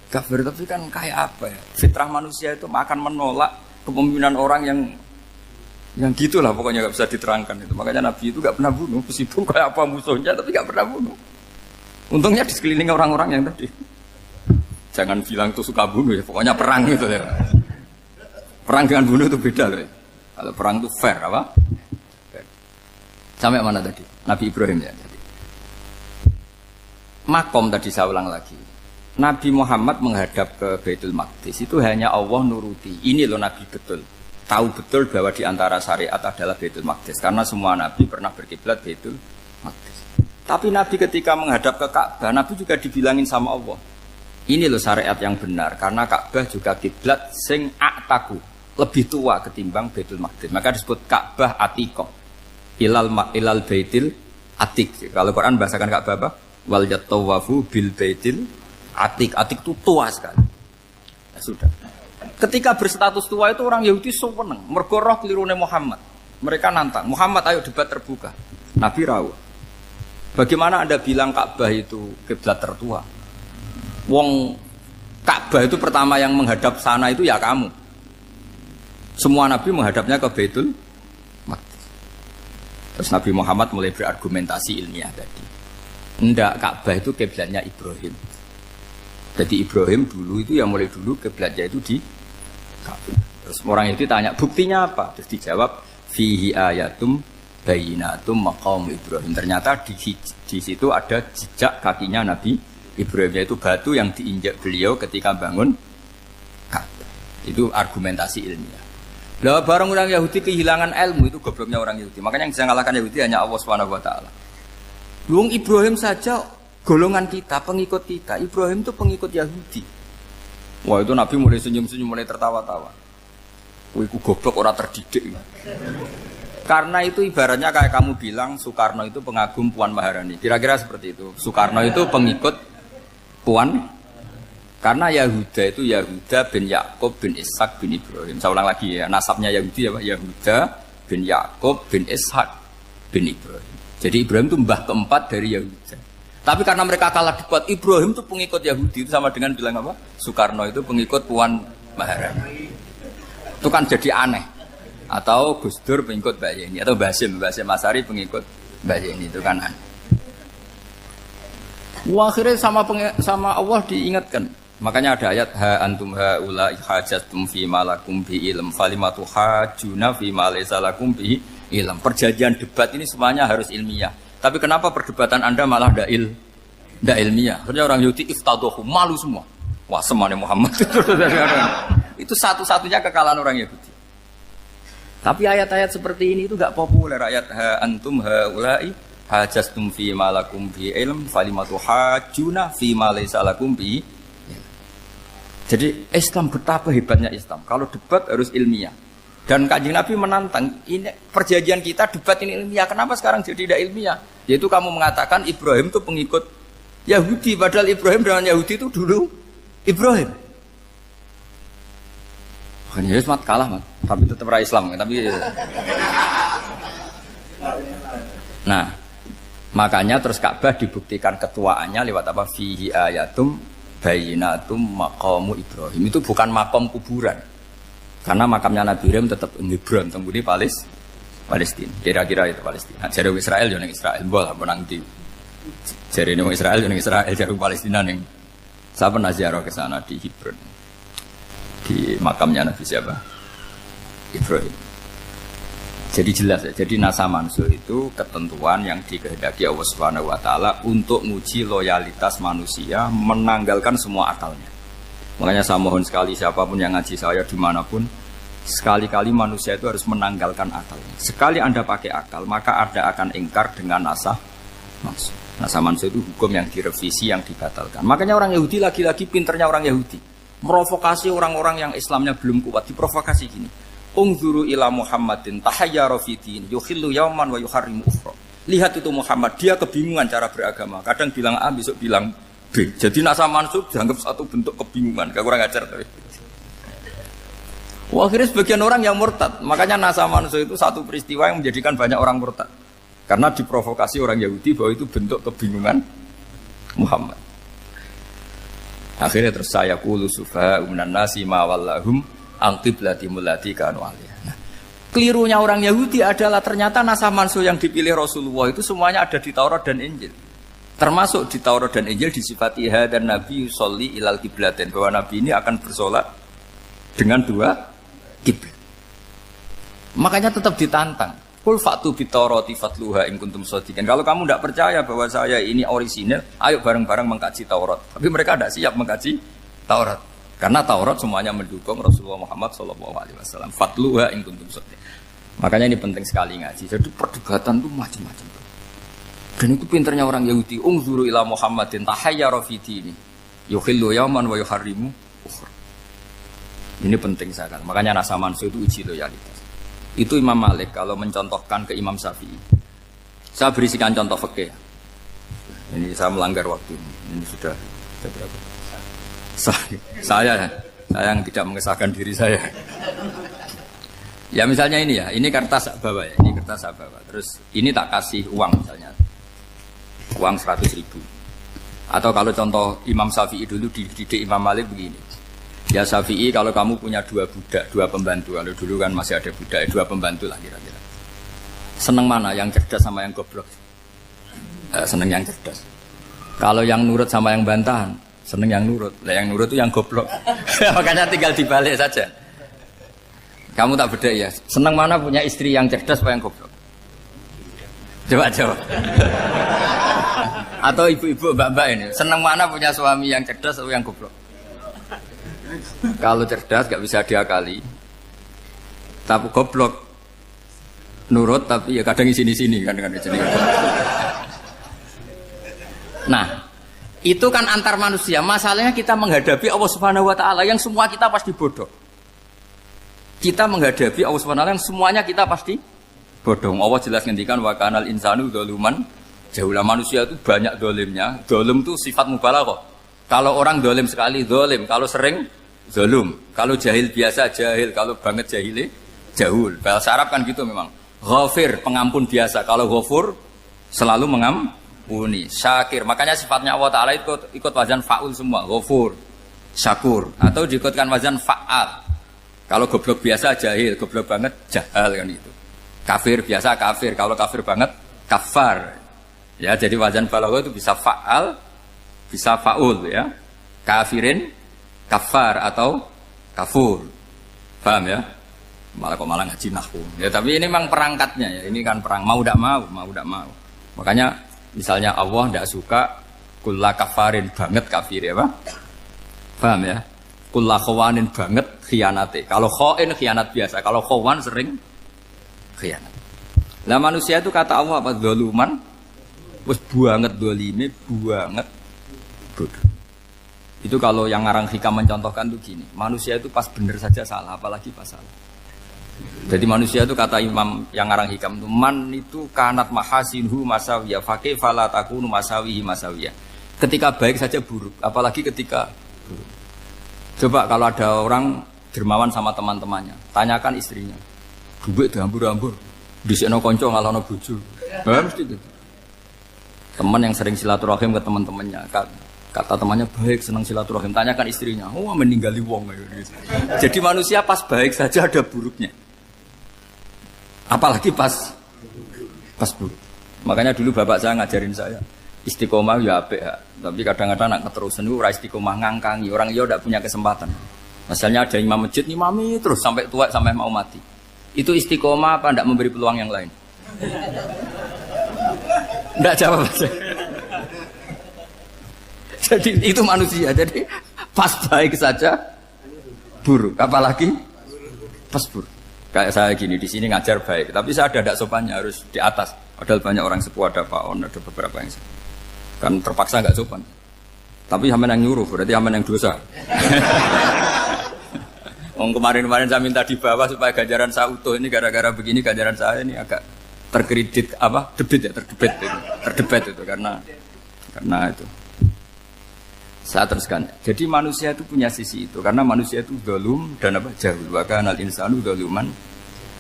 kafir. Tapi kan kayak apa ya? Fitrah manusia itu akan menolak kepemimpinan orang yang gitulah pokoknya gak bisa diterangkan itu. Makanya Nabi itu gak pernah bunuh meskipun kayak apa musuhnya tapi gak pernah bunuh. Untungnya di sekeliling orang-orang yang tadi. Jangan bilang tuh suka bunuh ya, pokoknya perang gitu ya. Perang dengan bunuh itu beda loh. Ya. Kalau perang itu fair apa? Fair. Sampai mana tadi? Nabi Ibrahim ya tadi. Makom tadi saya ulang lagi. Nabi Muhammad menghadap ke Baitul Maqdis itu hanya Allah nuruti. Ini loh Nabi betul. Tahu betul bahwa di antara syariat adalah Baitul Maqdis karena semua Nabi pernah berkiblat Baitul Maqdis. Tapi Nabi ketika menghadap ke Ka'bah, Nabi juga dibilangin sama Allah. Ini loh syariat yang benar karena Ka'bah juga kiblat sing a'taku, lebih tua ketimbang Baitul Maqdis. Maka disebut Ka'bah Atiqah. Ilal Baitil Atiq. Kalau Quran bahasakan Ka'bah apa? Wal yatawafu bil Baitil Atiq. Atiq itu tua sekali. Ya sudah. Ketika berstatus tua itu orang Yahudi seneng, mergo roh kelirune Muhammad. Mereka nantang, Muhammad ayo debat terbuka. Nabi rawuh. Bagaimana Anda bilang Ka'bah itu kiblat tertua? Wong Ka'bah itu pertama yang menghadap sana itu ya kamu. Semua Nabi menghadapnya ke Baitul Maqdis. Terus Nabi Muhammad mulai berargumentasi ilmiah tadi. Enggak, Ka'bah itu kiblatnya Ibrahim. Jadi Ibrahim dulu itu yang mulai dulu kiblatnya itu di Ka'bah. Terus orang itu tanya, buktinya apa? Terus dijawab, fihi ayatum bayinatum maqam Ibrahim. Ternyata di situ ada jejak kakinya Nabi Ibrahim, yaitu batu yang diinjak beliau ketika bangun Ka'bah. Itu argumentasi ilmiah. Lah barang orang Yahudi kehilangan ilmu, itu gobloknya orang Yahudi. Makanya yang bisa mengalahkan Yahudi hanya Allah Subhanahu wa taala. Luang Ibrahim saja golongan kita, pengikut kita. Ibrahim itu pengikut Yahudi. Wah, itu Nabi mulai senyum-senyum, mulai tertawa-tawa. Wah, itu goblok, orang terdidik. Karena itu ibaratnya kayak kamu bilang Soekarno itu pengagum Puan Maharani. Kira-kira seperti itu. Soekarno itu pengikut Puan. Karena Yahuda itu Yahuda bin Yakub bin Ishak bin Ibrahim. Saya ulang lagi ya, nasabnya Yahudi ya Pak. Yahuda bin Yakub bin Ishak bin Ibrahim. Jadi Ibrahim itu mbah keempat dari Yahuda. Tapi karena mereka kalah debat, Ibrahim itu pengikut Yahudi. Itu sama dengan bilang apa? Soekarno itu pengikut Puan Maharani. Itu kan jadi aneh. Atau Gus Dur pengikut Mbak Yeni. Atau Basim Asari pengikut Mbak Yeni. Itu kan aneh. Wah, akhirnya sama Allah diingatkan. Makanya ada ayat ha antum haula hajjatum fi malakum bi ilm falimatu hajuna fi ma laysa lakum bi ilm. Perjanjian debat ini semuanya harus ilmiah. Tapi kenapa perdebatan Anda malah ndak ilmiah? Akhirnya orang Yahudi iftadohu, malu semua. Wah, semuanya Muhammad. Itu satu-satunya kekalahan orang Yahudi. Tapi ayat-ayat seperti ini itu enggak populer. Ayat ha antum haula'i hajjatum fi malakum bi ilm falimatu hajuna fi ma laysa lakum bi. Jadi Islam, betapa hebatnya Islam. Kalau debat harus ilmiah. Dan Kanjeng Nabi menantang, ini perjanjian kita debat ini ilmiah. Kenapa sekarang jadi tidak ilmiah? Yaitu kamu mengatakan Ibrahim itu pengikut Yahudi. Padahal Ibrahim dengan Yahudi itu dulu Ibrahim. Makanya Yesus kalah, man. Tapi tetap ra Islam. Tapi nah, makanya terus Ka'bah dibuktikan ketuaannya lewat apa? Fihi ayatum bayinatum maqamu Ibrahim. Itu bukan makam kuburan. Karena makamnya Nabi Ibrahim tetap Hebron, temudi Palestina. Kira-kira itu Palestina. Jare Israel yo ning Israel, mbah menang di. Jare ning Israel yo ning Israel, jare Palestina ning. Saya pernah ziarah ke sana di Hebron. Di makamnya Nabi siapa? Ibrahim. Jadi jelas ya. Jadi nasa mansuh itu ketentuan yang dikehendaki Allah Subhanahu wa taala untuk menguji loyalitas manusia, menanggalkan semua akalnya. Makanya saya mohon sekali siapapun yang ngaji saya dimanapun, sekali-kali manusia itu harus menanggalkan akalnya. Sekali Anda pakai akal, maka Anda akan ingkar dengan nasa mansuh. Nasa mansuh itu hukum yang direvisi, yang dibatalkan. Makanya orang Yahudi lagi-lagi pinternya orang Yahudi. Merovokasi orang-orang yang Islamnya belum kuat, diprovokasi gini. Ungzuru ila Muhammadin tahayyara fi din yukhillu yawman wa yuharrimu ukhra. Lihat itu Muhammad, dia kebingungan cara beragama. Kadang bilang A, besok bilang B. Jadi nasa mansub dianggap satu bentuk kebingungan. Gak kurang ajar tapi. Wah, akhirnya sebagian orang yang murtad. Makanya nasa mansub itu satu peristiwa yang menjadikan banyak orang murtad. Karena diprovokasi orang Yahudi bahwa itu bentuk kebingungan Muhammad. Akhirnya terus saya qulu sufa minan nasi ma wallahum angqiblati mulati kanu aliyah. Nah, kelirunya orang Yahudi adalah ternyata nasa mansuh yang dipilih Rasulullah itu semuanya ada di Taurat dan Injil. Termasuk di Taurat dan Injil disifati dan Nabi sholli ilal qiblatain, bahwa Nabi ini akan bersolat dengan dua kiblat. Makanya tetap ditantang. Qul fa'tu bit-taurati fatluha in kuntum shadiqin. Kalau kamu tidak percaya bahwa saya ini orisinil, ayo bareng-bareng mengkaji Taurat. Tapi mereka tidak siap mengkaji Taurat. Karena Taurat semuanya mendukung Rasulullah Muhammad SAW. Fatluha in kuntum shadiqin. Makanya ini penting sekali ngaji. Jadi perdebatan itu macam-macam. Dan itu pinternya orang Yahudi. Ungzuru ila Muhammadin tahayyara fi dini yukhillu yawman wa yuharrimu ukhra. Ini penting sekali. Makanya nasa mansuh itu uji loyalitas. Itu Imam Malik kalau mencontohkan ke Imam Syafi'i. Saya berisikan contoh fikih. Ini saya melanggar waktu ini. Ini sudah berapa? Saya yang tidak mengesahkan diri saya. Ya misalnya ini ya, ini kertas bawa ya, ini kertas saya bawa. Terus ini tak kasih uang misalnya, uang 100.000. Atau kalau contoh Imam Syafi'i dulu dididik Imam Malik begini. Ya Syafi'i kalau kamu punya 2 budak, 2 pembantu, kalau dulu kan masih ada budak, 2 pembantu lah kira-kira. Seneng mana, yang cerdas sama yang goblok? Seneng yang cerdas. Kalau yang nurut sama yang bantahan, seneng yang nurut. Lah yang nurut itu yang goblok. Makanya tinggal dibalik saja. Kamu tak beda ya. Seneng mana punya istri yang cerdas apa yang goblok? Coba jawab. Atau ibu-ibu mbak-mbak ini, seneng mana punya suami yang cerdas atau yang goblok? Kalau cerdas gak bisa diakali. Tapi goblok nurut tapi ya kadang di sini-sini kan di sini. Nah, itu kan antar manusia. Masalahnya kita menghadapi Allah Subhanahu wa taala yang semua kita pasti bodoh. Kita menghadapi Allah Subhanahu wa taala yang semuanya kita pasti bodoh. Allah jelas ngendikan wa kanal insanu dzaluman jauhlah, manusia itu banyak dolimnya. Dolim itu sifat mubalaghah. Kalau orang dolim sekali dolim, kalau sering zalum, kalau jahil biasa jahil, kalau banget jahile jahul. Bahasa Arab kan gitu memang. Ghafir, pengampun biasa. Kalau ghafur selalu mengampuni. Syakir, makanya sifatnya Allah Ta'ala ikut wazan fa'ul semua. Ghafur, syakur. Atau diikutkan wazan fa'al. Kalau goblok biasa jahil, goblok banget jahal kan itu. Kafir biasa kafir, kalau kafir banget kafar. Ya, jadi wazan balagha itu bisa fa'al, bisa fa'ul ya. Kafirin, kafar atau kafur. Paham ya? Malah kok malah ngaji nahwu. Ya tapi ini memang perangkatnya ya. Ini kan perang mau tidak mau. Makanya misalnya Allah tidak suka kulla kafarin banget kafir ya, Pak. Paham ya? Kulla khawanin banget khianate. Kalau khain khianat biasa, kalau khawan sering khianat. Lah manusia itu kata Allah apa? Zaluman. Wis banget dolime, banget bodoh. Itu kalau yang ngarang hikam mencontohkan tuh gini, manusia itu pas bener saja salah, apalagi pas salah. Jadi manusia itu kata Imam yang ngarang hikam itu, man itu kanat mahasinhu masawiyah, fakih fala takunu masawihi masawiyah. Ketika baik saja buruk, apalagi ketika buruk. Coba kalau ada orang dermawan sama teman-temannya, tanyakan istrinya, duit dihambur-hambur, disekno konco ngalono bojo. Mesti itu. Teman yang sering silaturahim ke teman-temannya, kata temannya baik, senang silaturahim, tanyakan istrinya, oh meninggali wong gitu. Jadi manusia pas baik saja ada buruknya, apalagi pas buruk. Makanya dulu bapak saya ngajarin saya istiqomah ya apik ya, tapi kadang-kadang nak keterusan itu ora istiqomah ngangkangi orang yo ndak punya kesempatan. Misalnya ada imam masjid ngimami terus sampai tua sampai mau mati, itu istiqomah apa ndak memberi peluang yang lain? Ndak jawab aja. Jadi itu manusia. Jadi pas baik saja buruk, apalagi pas buruk. Kayak saya gini di sini ngajar baik, tapi saya ada sopannya harus di atas. Padahal banyak orang sepuh, ada Pak On, ada beberapa yang kan terpaksa nggak sopan. Tapi sampean yang nyuruh, berarti sampean yang dosa. Kemarin-kemarin saya minta di bawah supaya ganjaran saya utuh, ini gara-gara begini ganjaran saya ini agak terkredit apa? Terdebet itu karena itu. Saya teruskan. Jadi manusia itu punya sisi itu karena manusia itu dzalum dan apa? Jahul. Wa kanal insanu dzaluman.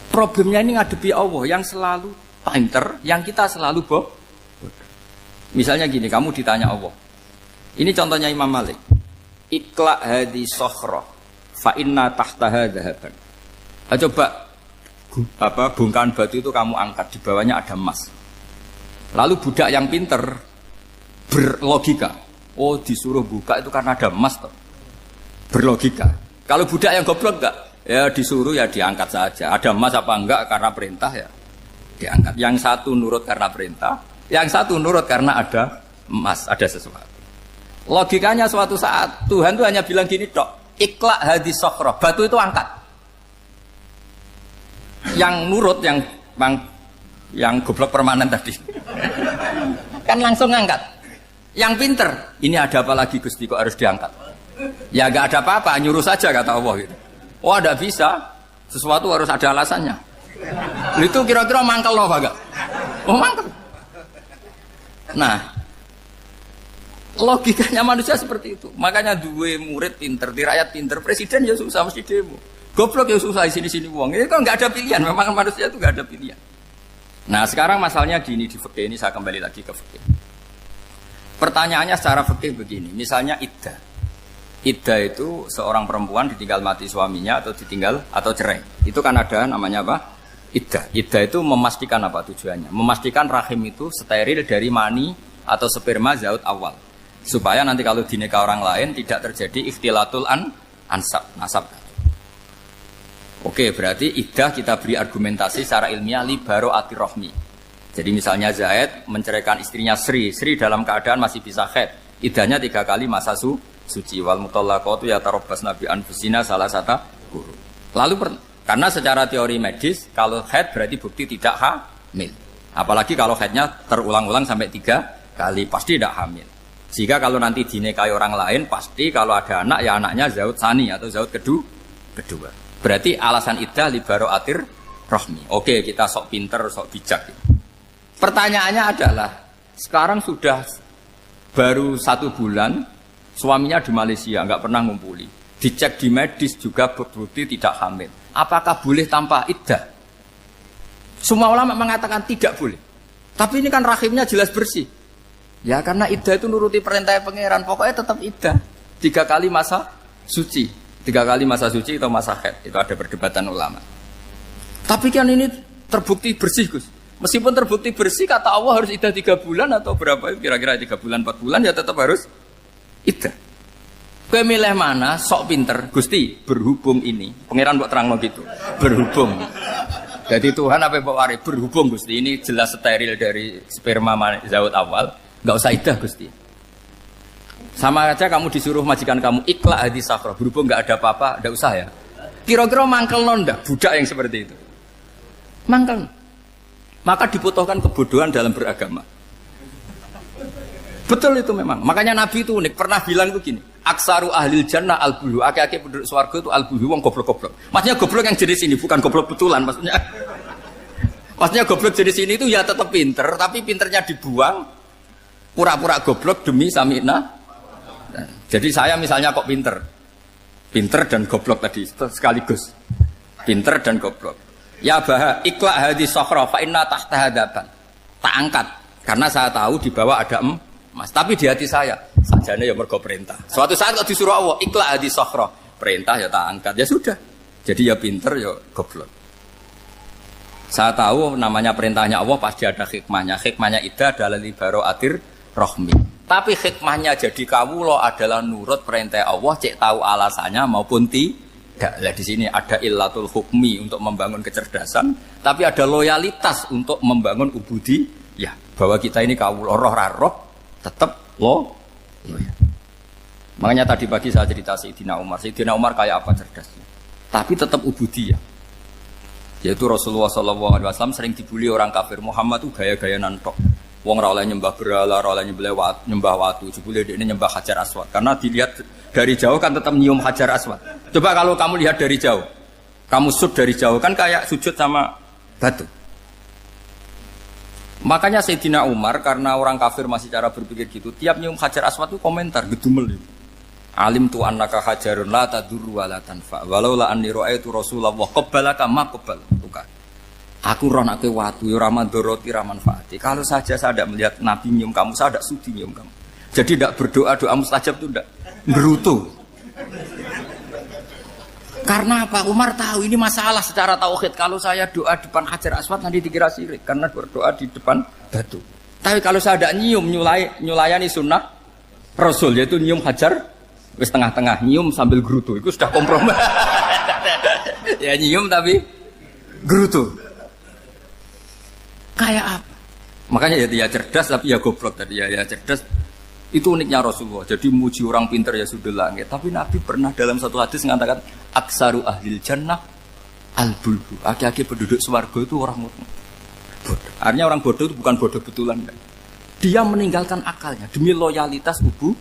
Problemnya ini ngadepi Allah yang selalu pinter, yang kita selalu bodoh. Misalnya gini, kamu ditanya Allah. Ini contohnya Imam Malik. Ikla hadi sokhroh fa inna tahtaha dhahaban. Coba bongkahan batu itu kamu angkat, di bawahnya ada emas. Lalu budak yang pinter berlogika, oh disuruh buka itu karena ada emas toh. Berlogika. Kalau budak yang goblok enggak, ya disuruh ya diangkat saja. Ada emas apa enggak karena perintah ya diangkat. Yang satu nurut karena perintah, yang satu nurut karena ada emas, ada sesuatu. Logikanya suatu saat Tuhan tuh hanya bilang gini tok, ikla hadis sokhroh, batu itu angkat. Yang nurut yang goblok permanen tadi kan langsung ngangkat. Yang pinter, ini ada apa lagi Gusti kok harus diangkat? Ya gak ada apa-apa, nyuruh saja kata Allah gitu. Oh ada bisa, sesuatu harus ada alasannya. Itu kira-kira mangkel loh Pak? Oh mangkel. Nah, logikanya manusia seperti itu. Makanya dua murid pinter, di rakyat pinter, presiden ya susah mesti demo. Goblok ya susah di sini wong. Ini kan nggak ada pilihan. Memang manusia itu nggak ada pilihan. Nah sekarang masalahnya gini di fikih ini saya kembali lagi ke fikih. Pertanyaannya secara fikih begini. Misalnya iddah. Iddah itu seorang perempuan ditinggal mati suaminya atau ditinggal atau cerai. Itu kan ada namanya apa? Iddah. Iddah itu memastikan apa tujuannya? Memastikan rahim itu steril dari mani atau sperma zaut awal. Supaya nanti kalau dinikah orang lain tidak terjadi ikhtilatul ansab, nasab. Oke, berarti iddah kita beri argumentasi secara ilmiah li baro'ati rohmi. Jadi misalnya Zaid menceraikan istrinya Sri dalam keadaan masih bisa haid. Iddahnya 3 kali masa suci. Wal mutallaqatu yatarabbasna bi anfusina salah satu guru. Lalu karena secara teori medis kalau haid berarti bukti tidak hamil. Apalagi kalau haidnya terulang-ulang sampai 3 kali pasti tidak hamil. Sehingga kalau nanti dinikahi orang lain pasti kalau ada anak ya anaknya zaud sani atau zaud kedua. Berarti alasan iddah li baro'atir rohmi. Oke, kita sok pinter, sok bijak. Pertanyaannya adalah, sekarang sudah baru 1 bulan, suaminya di Malaysia, nggak pernah ngumpuli. Dicek di medis juga berbukti tidak hamil. Apakah boleh tanpa iddah? Semua ulama mengatakan tidak boleh. Tapi ini kan rahimnya jelas bersih. Ya karena iddah itu nuruti perintah pangeran, pokoknya tetap iddah. 3 kali masa suci. 3 kali masa suci atau masa haid. Itu ada perdebatan ulama. Tapi kan ini terbukti bersih, Gus. Meskipun terbukti bersih, kata Allah harus iddah 3 bulan atau berapa? Kira-kira 3 bulan, 4 bulan ya tetap harus iddah. Kowe milih mana? Sok pinter. Gusti, berhubung ini. Pangeran mbok terangno gitu. Berhubung. Jadi Tuhan apa mbok wari? Berhubung Gusti. Ini jelas steril dari sperma zaut awal. Enggak usah iddah, Gusti. Sama aja kamu disuruh majikan kamu ikhla hadis safra, berhubung nggak ada apa-apa, nggak usah ya. Kira-kira mangkel nonda budak yang seperti itu. Mangkel. Maka dibutuhkan kebodohan dalam beragama. Betul itu memang. Makanya Nabi itu unik, pernah bilang itu gini, aksaru ahlil jannah al-bulu, aki-aki penduduk swarga itu al-bulu, wong goblok-goblok. Maksudnya goblok yang jenis ini, bukan goblok betulan maksudnya. Maksudnya goblok jenis ini itu ya tetap pinter, tapi pinternya dibuang, pura-pura goblok demi sami'na. Jadi saya misalnya kok pinter dan goblok tadi sekaligus, pinter dan goblok. Ya bah, ikhla hadis sokhra fa inna tahta hadapan. Tak angkat karena saya tahu di bawah ada emas. Tapi di hati saya sajane ya mergo perintah. Suatu saat kok disuruh Allah ikhla hadis sokhra, perintah ya tak angkat. Ya sudah. Jadi ya pinter ya goblok. Saya tahu namanya perintahnya Allah pasti ada hikmahnya. Hikmahnya iddah adalah li baro'atir rohmi. Tapi hikmahnya jadi kawula adalah nurut perintah Allah, cek tahu alasannya maupun tidak. Lah di sini ada illatul hukmi untuk membangun kecerdasan, tapi ada loyalitas untuk membangun ubudi. Ya, bahwa kita ini kawula roh tetap loyal. Makanya tadi pagi saya cerita Sayyidina Umar. Sayyidina Umar kayak apa cerdasnya? Tapi tetap ubudi ya. Yaitu Rasulullah SAW sering dibully orang kafir. Muhammad itu gaya-gaya nantok. Wong ora oleh nyembah berhala, ora oleh nyembah watu, jebule dekne nyembah Hajar Aswad. Karena dilihat dari jauh kan tetap nyium Hajar Aswad. Coba kalau kamu lihat dari jauh, kamu sujud dari jauh kan kayak sujud sama batu. Makanya Sayyidina Umar karena orang kafir masih cara berpikir gitu, tiap nyium Hajar Aswad itu komentar gedumel. Alim tu annaka hajarun la tadurru wa la tanfa. Walau la anni ra'aitu Rasulullah qabbalaka ma qabbal. Aku roh nak ke watu, ramadoroti ramanfaati. Kalau saja saya tidak melihat Nabi nyium kamu, saya tidak sudi nyium kamu. Jadi tidak berdoa doa mustajab itu tidak berutuh. Karena apa? Umar tahu ini masalah secara tauhid. Kalau saya doa depan Hajar Aswad nanti dikira syirik karena berdoa di depan batu. Tapi kalau saya tidak nyium nyulayani sunnah Rasul yaitu nyium Hajar, wis tengah-tengah nyium sambil gerutu, itu sudah kompromi. Ya nyium tapi gerutu. Kayak apa? Makanya ya cerdas tapi ya goblok tadi ya cerdas. Itu uniknya Rasulullah. Jadi muji orang pintar ya sudah langit. Tapi Nabi pernah dalam satu hadis mengatakan aksaru ahlil jannah al-bulbu. Aki-aki penduduk swarga itu orang bodoh. Artinya orang bodoh itu bukan bodoh betulan. Dia meninggalkan akalnya demi loyalitas ubud.